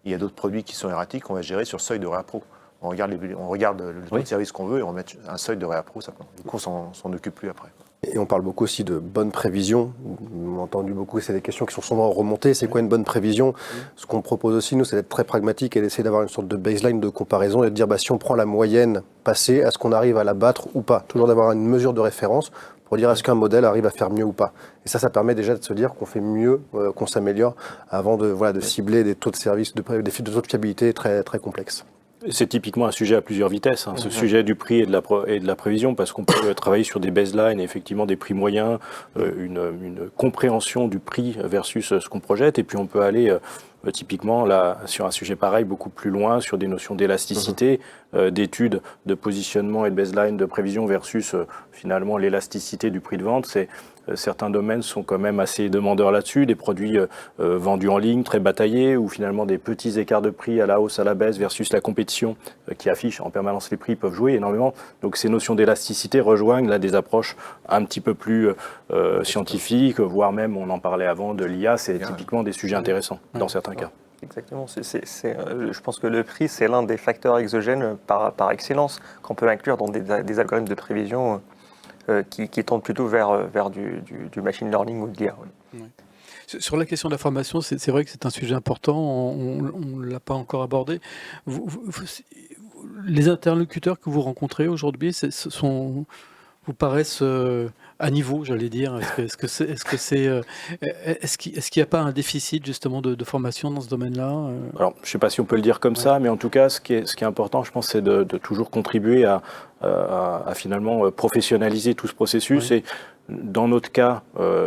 il y a d'autres produits qui sont erratiques qu'on va gérer sur seuil de réappro. On regarde le taux de service qu'on veut et on met un seuil de réappro, du coup on s'en occupe plus après. Et on parle beaucoup aussi de bonne prévision. On a entendu beaucoup, c'est des questions qui sont souvent remontées. C'est quoi une bonne prévision? Ce qu'on propose aussi, nous, c'est d'être très pragmatique et d'essayer d'avoir une sorte de baseline de comparaison et de dire si on prend la moyenne passée, est-ce qu'on arrive à la battre ou pas? Toujours d'avoir une mesure de référence pour dire est-ce qu'un modèle arrive à faire mieux ou pas. Et ça permet déjà de se dire qu'on fait mieux, qu'on s'améliore avant de cibler des taux de service, des taux de fiabilité très, très complexes. C'est typiquement un sujet à plusieurs vitesses, ce sujet du prix et de la prévision, parce qu'on peut travailler sur des baselines, effectivement des prix moyens, une compréhension du prix versus ce qu'on projette, et puis on peut aller typiquement là, sur un sujet pareil beaucoup plus loin, sur des notions d'élasticité, d'études de positionnement et de baseline de prévision versus finalement l'élasticité du prix de vente. Certains domaines sont quand même assez demandeurs là-dessus, des produits vendus en ligne, très bataillés, ou finalement des petits écarts de prix à la hausse, à la baisse, versus la compétition qui affiche en permanence les prix, peuvent jouer énormément. Donc ces notions d'élasticité rejoignent là des approches un petit peu plus scientifiques, voire même, on en parlait avant, de l'IA, c'est typiquement des sujets intéressants dans certains cas. Exactement. Je pense que le prix, c'est l'un des facteurs exogènes par excellence qu'on peut inclure dans des algorithmes de prévision qui tendent plutôt vers du machine learning ou de l'IA. Oui. Oui. Sur la question de la formation, c'est vrai que c'est un sujet important, on ne l'a pas encore abordé. Les interlocuteurs que vous rencontrez aujourd'hui vous paraissent à niveau, j'allais dire. Est-ce qu'il n'y a pas un déficit justement de formation dans ce domaine-là? Alors, je ne sais pas si on peut le dire comme ça, mais en tout cas, ce qui est important, je pense, c'est de toujours contribuer à finalement professionnaliser tout ce processus. Oui. Et dans notre cas,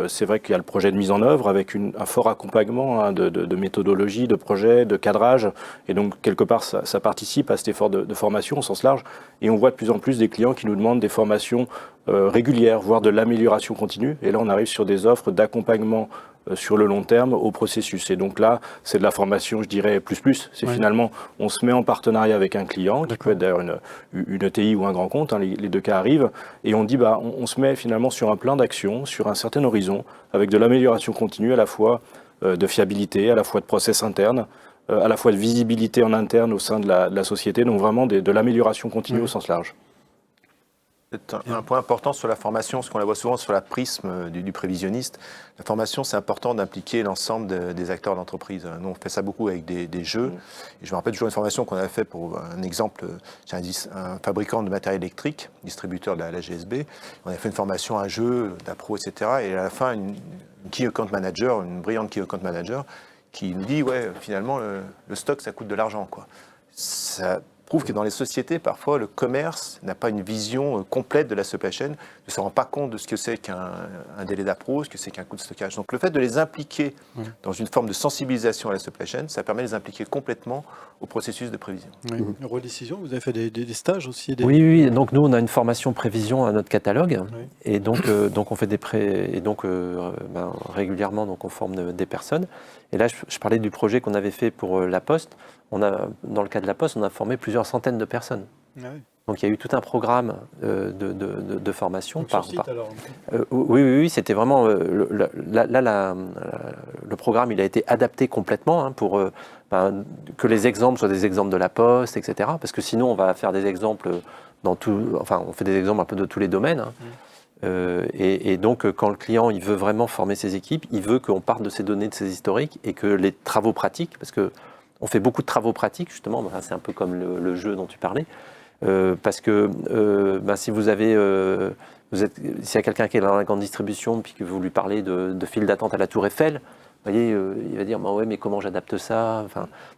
c'est vrai qu'il y a le projet de mise en œuvre avec un fort accompagnement de méthodologie, de projet, de cadrage. Et donc, quelque part, ça participe à cet effort de formation au sens large. Et on voit de plus en plus des clients qui nous demandent des formations régulières, voire de l'amélioration continue. Et là, on arrive sur des offres d'accompagnement sur le long terme au processus. Et donc là, c'est de la formation, je dirais, plus. C'est finalement, on se met en partenariat avec un client, qui peut être d'ailleurs une ETI ou un grand compte, les deux cas arrivent, et on dit, on se met finalement sur un plan d'action, sur un certain horizon, avec de l'amélioration continue, à la fois de fiabilité, à la fois de process interne, à la fois de visibilité en interne au sein de la société, donc vraiment de l'amélioration continue au sens large. C'est un point important sur la formation, parce qu'on la voit souvent sur la prisme du prévisionniste. La formation, c'est important d'impliquer l'ensemble des acteurs d'entreprise. Nous, on fait ça beaucoup avec des jeux. Et je me rappelle toujours une formation qu'on avait fait pour un exemple, un fabricant de matériel électrique, distributeur de la GSB. On avait fait une formation, un jeu, d'appro, etc. Et à la fin, une key account manager, une brillante key account manager, qui nous dit, ouais, finalement, le stock, ça coûte de l'argent, quoi. Ça prouve que dans les sociétés, parfois, le commerce n'a pas une vision complète de la supply chain, ne se rend pas compte de ce que c'est qu'un délai d'appro, ce que c'est qu'un coût de stockage. Donc le fait de les impliquer dans une forme de sensibilisation à la supply chain, ça permet de les impliquer complètement au processus de prévision. Oui. Redécision, vous avez fait des stages aussi Oui, donc nous, on a une formation prévision à notre catalogue, Oui. et donc on fait régulièrement, donc on forme des personnes. Et là, je parlais du projet qu'on avait fait pour La Poste. Dans le cas de La Poste, on a formé plusieurs centaines de personnes. Ah oui. Donc il y a eu tout un programme de formation. Donc, sur site, alors. Oui, c'était vraiment... le programme, il a été adapté complètement pour que les exemples soient des exemples de La Poste, etc. Parce que sinon, on va faire des exemples on fait des exemples un peu de tous les domaines. Et donc, quand le client il veut vraiment former ses équipes, il veut qu'on parte de ces données, de ces historiques, et que les travaux pratiques, parce qu'on fait beaucoup de travaux pratiques, justement, c'est un peu comme le jeu dont tu parlais, parce que si vous avez... s'il y a quelqu'un qui est dans la grande distribution, puis que vous lui parlez de file d'attente à la Tour Eiffel, vous voyez, il va dire ouais, mais comment j'adapte ça,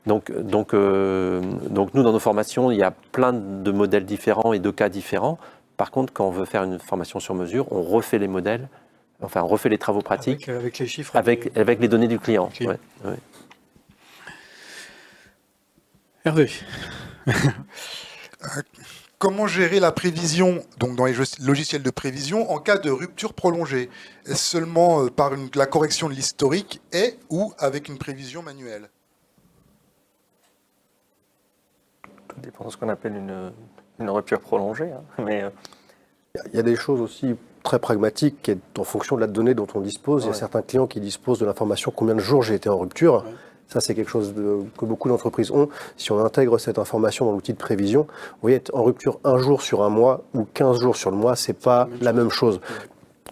donc nous, dans nos formations, il y a plein de modèles différents et de cas différents. Par contre, quand on veut faire une formation sur mesure, on refait les modèles, on refait les travaux pratiques. Avec les chiffres. Avec les données du client. Okay. Ouais. Hervé. Comment gérer la prévision, donc dans les logiciels de prévision, en cas de rupture prolongée? Est-ce seulement par la correction de l'historique ou avec une prévision manuelle? Tout dépend de ce qu'on appelle une rupture prolongée. Mais il y a des choses aussi très pragmatiques qui est en fonction de la donnée dont on dispose. Il y a certains clients qui disposent de l'information combien de jours j'ai été en rupture. Ça, c'est quelque chose que beaucoup d'entreprises ont. Si on intègre cette information dans l'outil de prévision, vous voyez, être en rupture un jour sur un mois ou 15 jours sur le mois, c'est pas la même chose.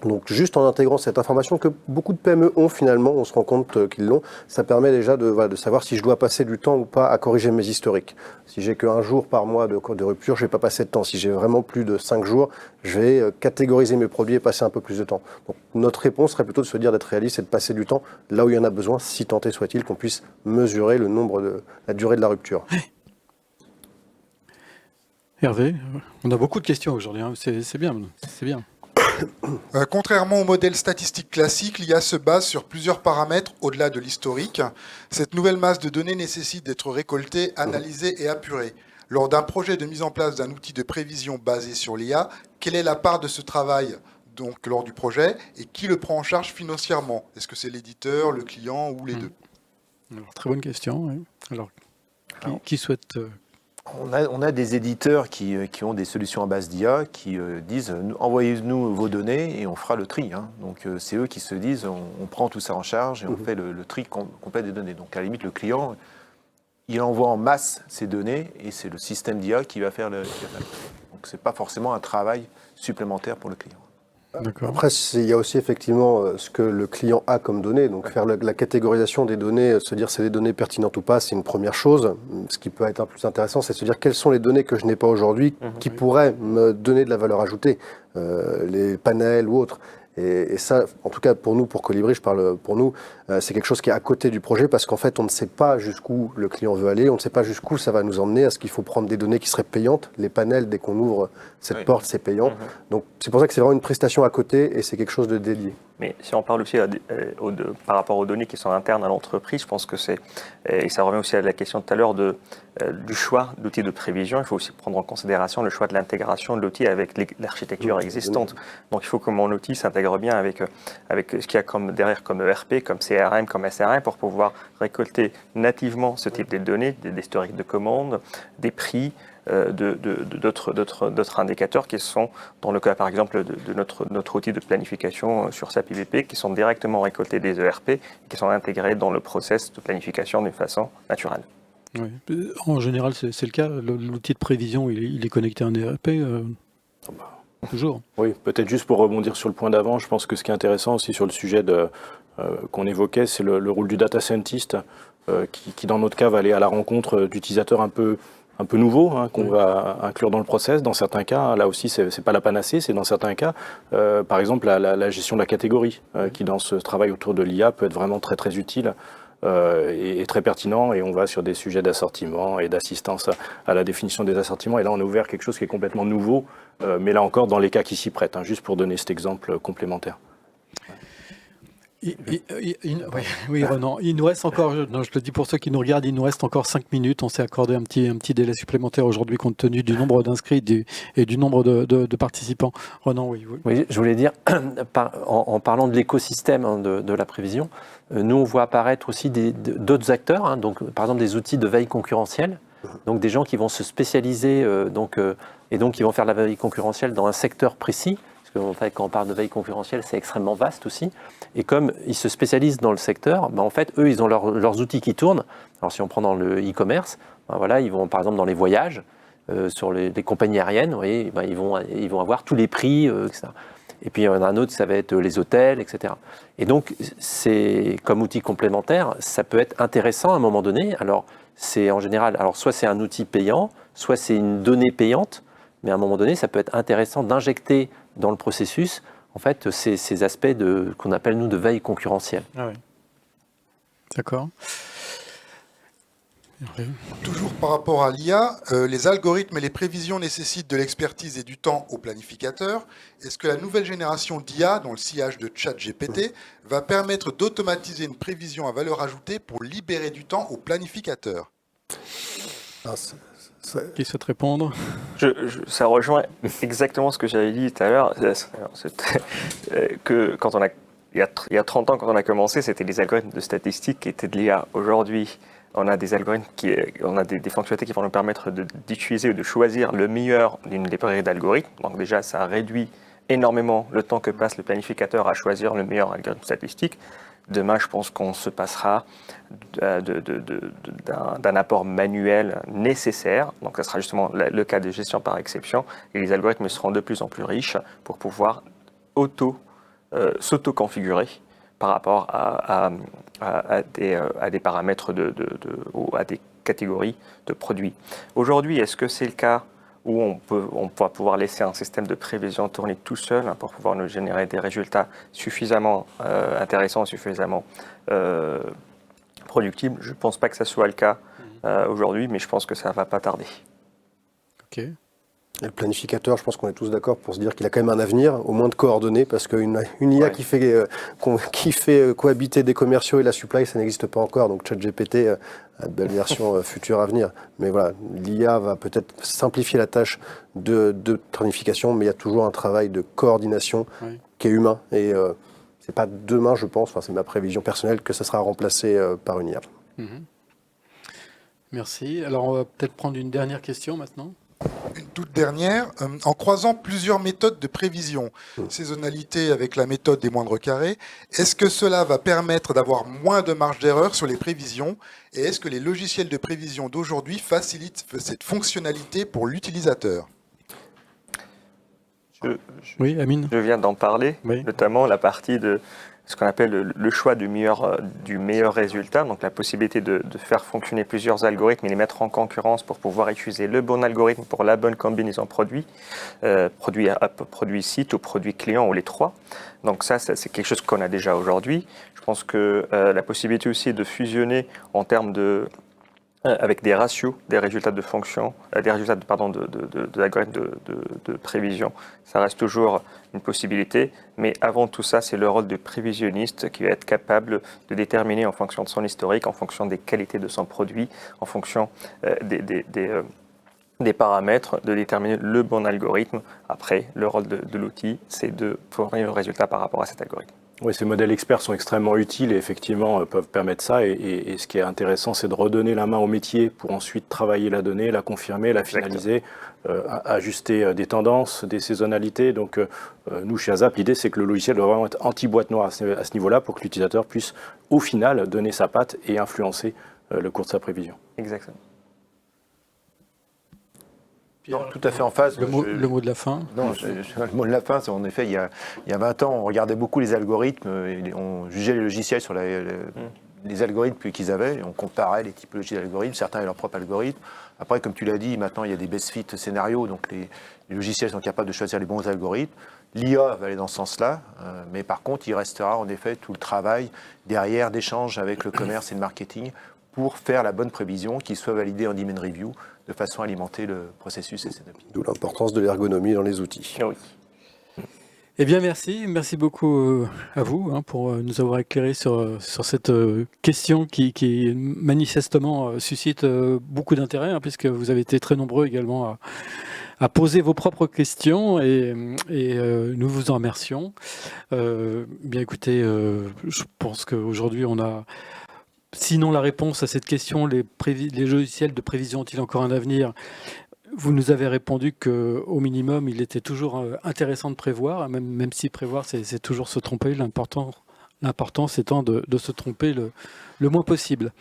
Donc, juste en intégrant cette information que beaucoup de PME ont finalement, on se rend compte qu'ils l'ont, ça permet déjà de savoir si je dois passer du temps ou pas à corriger mes historiques. Si j'ai qu'un jour par mois de rupture, je vais pas passer de temps. Si j'ai vraiment plus de 5 jours, je vais catégoriser mes produits et passer un peu plus de temps. Donc, notre réponse serait plutôt de se dire d'être réaliste et de passer du temps là où il y en a besoin, si tant est soit-il qu'on puisse mesurer la durée de la rupture. Hervé, on a beaucoup de questions aujourd'hui, c'est bien, c'est bien. Contrairement au modèle statistique classique, l'IA se base sur plusieurs paramètres au-delà de l'historique. Cette nouvelle masse de données nécessite d'être récoltée, analysée et apurée. Lors d'un projet de mise en place d'un outil de prévision basé sur l'IA, quelle est la part de ce travail lors du projet et qui le prend en charge financièrement? Est-ce que c'est l'éditeur, le client ou les deux? Alors, très bonne question. Oui. Alors, qui souhaite... On a des éditeurs qui ont des solutions à base d'IA qui disent envoyez-nous vos données et on fera le tri. Donc c'est eux qui se disent on prend tout ça en charge et on fait le tri complet des données. Donc à la limite le client il envoie en masse ces données et c'est le système d'IA qui va faire le tri. Donc c'est pas forcément un travail supplémentaire pour le client. Après, il y a aussi effectivement ce que le client a comme données. Donc, faire la catégorisation des données, se dire c'est des données pertinentes ou pas, c'est une première chose. Ce qui peut être un peu plus intéressant, c'est de se dire quelles sont les données que je n'ai pas aujourd'hui qui pourraient me donner de la valeur ajoutée, les panels ou autres. Et ça, en tout cas pour nous, pour Colibri, je parle pour nous, c'est quelque chose qui est à côté du projet parce qu'en fait, on ne sait pas jusqu'où le client veut aller, on ne sait pas jusqu'où ça va nous emmener. Est-ce qu'il faut prendre des données qui seraient payantes? Les panels, dès qu'on ouvre cette porte, c'est payant. Donc c'est pour ça que c'est vraiment une prestation à côté et c'est quelque chose de dédié. Mais si on parle aussi par rapport aux données qui sont internes à l'entreprise, je pense que et ça revient aussi à la question tout à l'heure du choix d'outils de prévision, il faut aussi prendre en considération le choix de l'intégration de l'outil avec l'architecture existante. Donc il faut que mon outil s'intègre s'intègre bien avec ce qu'il y a derrière comme ERP, comme CRM, comme SRM, pour pouvoir récolter nativement ce type de données, des historiques de commandes, des prix, d'autres indicateurs qui sont, dans le cas par exemple de notre outil de planification sur SAP IBP, qui sont directement récoltés des ERP et qui sont intégrés dans le process de planification d'une façon naturelle. Oui. En général, c'est le cas. L'outil de prévision, il est connecté à un ERP toujours. Oui, peut-être juste pour rebondir sur le point d'avant, je pense que ce qui est intéressant aussi sur le sujet qu'on évoquait, c'est le rôle du data scientist qui, dans notre cas, va aller à la rencontre d'utilisateurs un peu nouveaux, qu'on va inclure dans le process. Dans certains cas, là aussi, c'est pas la panacée, c'est dans certains cas, par exemple, la gestion de la catégorie, qui dans ce travail autour de l'IA peut être vraiment très très utile. Et très pertinent, et on va sur des sujets d'assortiment et d'assistance à la définition des assortiments, et là on a ouvert quelque chose qui est complètement nouveau, mais là encore dans les cas qui s'y prêtent, juste pour donner cet exemple complémentaire. Oui, Renan, il nous reste encore, je le dis pour ceux qui nous regardent, il nous reste encore 5 minutes. On s'est accordé un petit délai supplémentaire aujourd'hui compte tenu du nombre d'inscrits et du nombre de participants. Renan, oui. Oui, je voulais dire, en parlant de l'écosystème de la prévision, nous on voit apparaître aussi d'autres acteurs, donc par exemple des outils de veille concurrentielle, donc des gens qui vont se spécialiser et donc qui vont faire la veille concurrentielle dans un secteur précis. Parce qu'en fait, quand on parle de veille concurrentielle, c'est extrêmement vaste aussi. Et comme ils se spécialisent dans le secteur, en fait, eux, ils ont leurs outils qui tournent. Alors, si on prend dans le e-commerce, voilà, ils vont, par exemple, dans les voyages, sur les compagnies aériennes, vous voyez, ils vont avoir tous les prix, etc. Et puis, il y en a un autre, ça va être les hôtels, etc. Et donc, c'est comme outil complémentaire, ça peut être intéressant à un moment donné. Alors, c'est en général, soit c'est un outil payant, soit c'est une donnée payante, mais à un moment donné, ça peut être intéressant d'injecter dans le processus, en fait, ces aspects qu'on appelle, nous, de veille concurrentielle. Ah oui. D'accord. Toujours par rapport à l'IA, les algorithmes et les prévisions nécessitent de l'expertise et du temps aux planificateurs. Est-ce que la nouvelle génération d'IA, dans le sillage de ChatGPT, va permettre d'automatiser une prévision à valeur ajoutée pour libérer du temps aux planificateurs ? Qui souhaite répondre ? Ça rejoint exactement ce que j'avais dit tout à l'heure, que il y a 30 ans, quand on a commencé, c'était les algorithmes de statistiques qui étaient de l'IA. Aujourd'hui, on a des algorithmes on a des fonctionnalités qui vont nous permettre d'utiliser ou de choisir le meilleur d'une librairie d'algorithmes. Donc déjà, ça réduit énormément le temps que passe le planificateur à choisir le meilleur algorithme statistique. Demain, je pense qu'on se passera d'un apport manuel nécessaire. Donc, ça sera justement le cas de gestion par exception. Et les algorithmes seront de plus en plus riches pour pouvoir s'auto-configurer par rapport à des paramètres ou à des catégories de produits. Aujourd'hui, est-ce que c'est le cas où on va pouvoir laisser un système de prévision tourner tout seul pour pouvoir nous générer des résultats suffisamment intéressants, suffisamment productibles? Je ne pense pas que ça soit le cas aujourd'hui, mais je pense que ça ne va pas tarder. Ok. Et le planificateur, je pense qu'on est tous d'accord pour se dire qu'il a quand même un avenir, au moins de coordonnées, parce qu'une IA qui fait cohabiter des commerciaux et la supply, ça n'existe pas encore. Donc ChatGPT a de belles versions futures à venir. Mais voilà, l'IA va peut-être simplifier la tâche de planification, mais il y a toujours un travail de coordination qui est humain. Et c'est pas demain, je pense, c'est ma prévision personnelle, que ça sera remplacé par une IA. Merci. Alors, on va peut-être prendre une dernière question maintenant. Une toute dernière, en croisant plusieurs méthodes de prévision, saisonnalité avec la méthode des moindres carrés, est-ce que cela va permettre d'avoir moins de marge d'erreur sur les prévisions et est-ce que les logiciels de prévision d'aujourd'hui facilitent cette fonctionnalité pour l'utilisateur ? Oui, Amine. Je viens d'en parler, notamment la partie de ce qu'on appelle le choix du meilleur résultat, donc la possibilité de faire fonctionner plusieurs algorithmes et les mettre en concurrence pour pouvoir utiliser le bon algorithme pour la bonne combinaison produit site ou produit client ou les trois. Donc ça c'est quelque chose qu'on a déjà aujourd'hui. Je pense que la possibilité aussi de fusionner en termes avec des ratios, des résultats de fonction, des résultats d'algorithmes de prévision. Ça reste toujours une possibilité, mais avant tout ça, c'est le rôle du prévisionniste qui va être capable de déterminer en fonction de son historique, en fonction des qualités de son produit, en fonction des paramètres, de déterminer le bon algorithme. Après, le rôle de l'outil, c'est de fournir le résultat par rapport à cet algorithme. Oui, ces modèles experts sont extrêmement utiles et effectivement peuvent permettre ça. Et ce qui est intéressant, c'est de redonner la main au métier pour ensuite travailler la donnée, la confirmer, la finaliser, ajuster des tendances, des saisonnalités. Donc nous, chez ASAP, l'idée, c'est que le logiciel doit vraiment être anti-boîte noire à ce niveau-là pour que l'utilisateur puisse, au final, donner sa patte et influencer le cours de sa prévision. Exactement. Non, tout à fait en phase. Le mot de la fin. Non, le mot de la fin, c'est en effet, il y a 20 ans, on regardait beaucoup les algorithmes, et on jugeait les logiciels sur les algorithmes qu'ils avaient, et on comparait les typologies d'algorithmes, certains avaient leur propre algorithme. Après, comme tu l'as dit, maintenant il y a des best fit scénarios, donc les logiciels sont capables de choisir les bons algorithmes. L'IA va aller dans ce sens-là, mais par contre, il restera en effet tout le travail derrière d'échange avec le commerce et le marketing pour faire la bonne prévision qui soit validée en demand review de façon à alimenter le processus SNOP. D'où l'importance de l'ergonomie dans les outils. Oui. Eh bien, merci beaucoup à vous pour nous avoir éclairé sur cette question qui manifestement suscite beaucoup d'intérêt, puisque vous avez été très nombreux également à poser vos propres questions et nous vous en remercions. Bien écoutez, je pense qu'aujourd'hui on a, sinon la réponse à cette question, les logiciels de prévision ont-ils encore un avenir ? Vous nous avez répondu qu'au minimum, il était toujours intéressant de prévoir, même si prévoir, c'est toujours se tromper. L'important étant de se tromper le moins possible.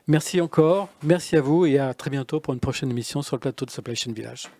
Merci encore, merci à vous et à très bientôt pour une prochaine émission sur le plateau de Supply Chain Village.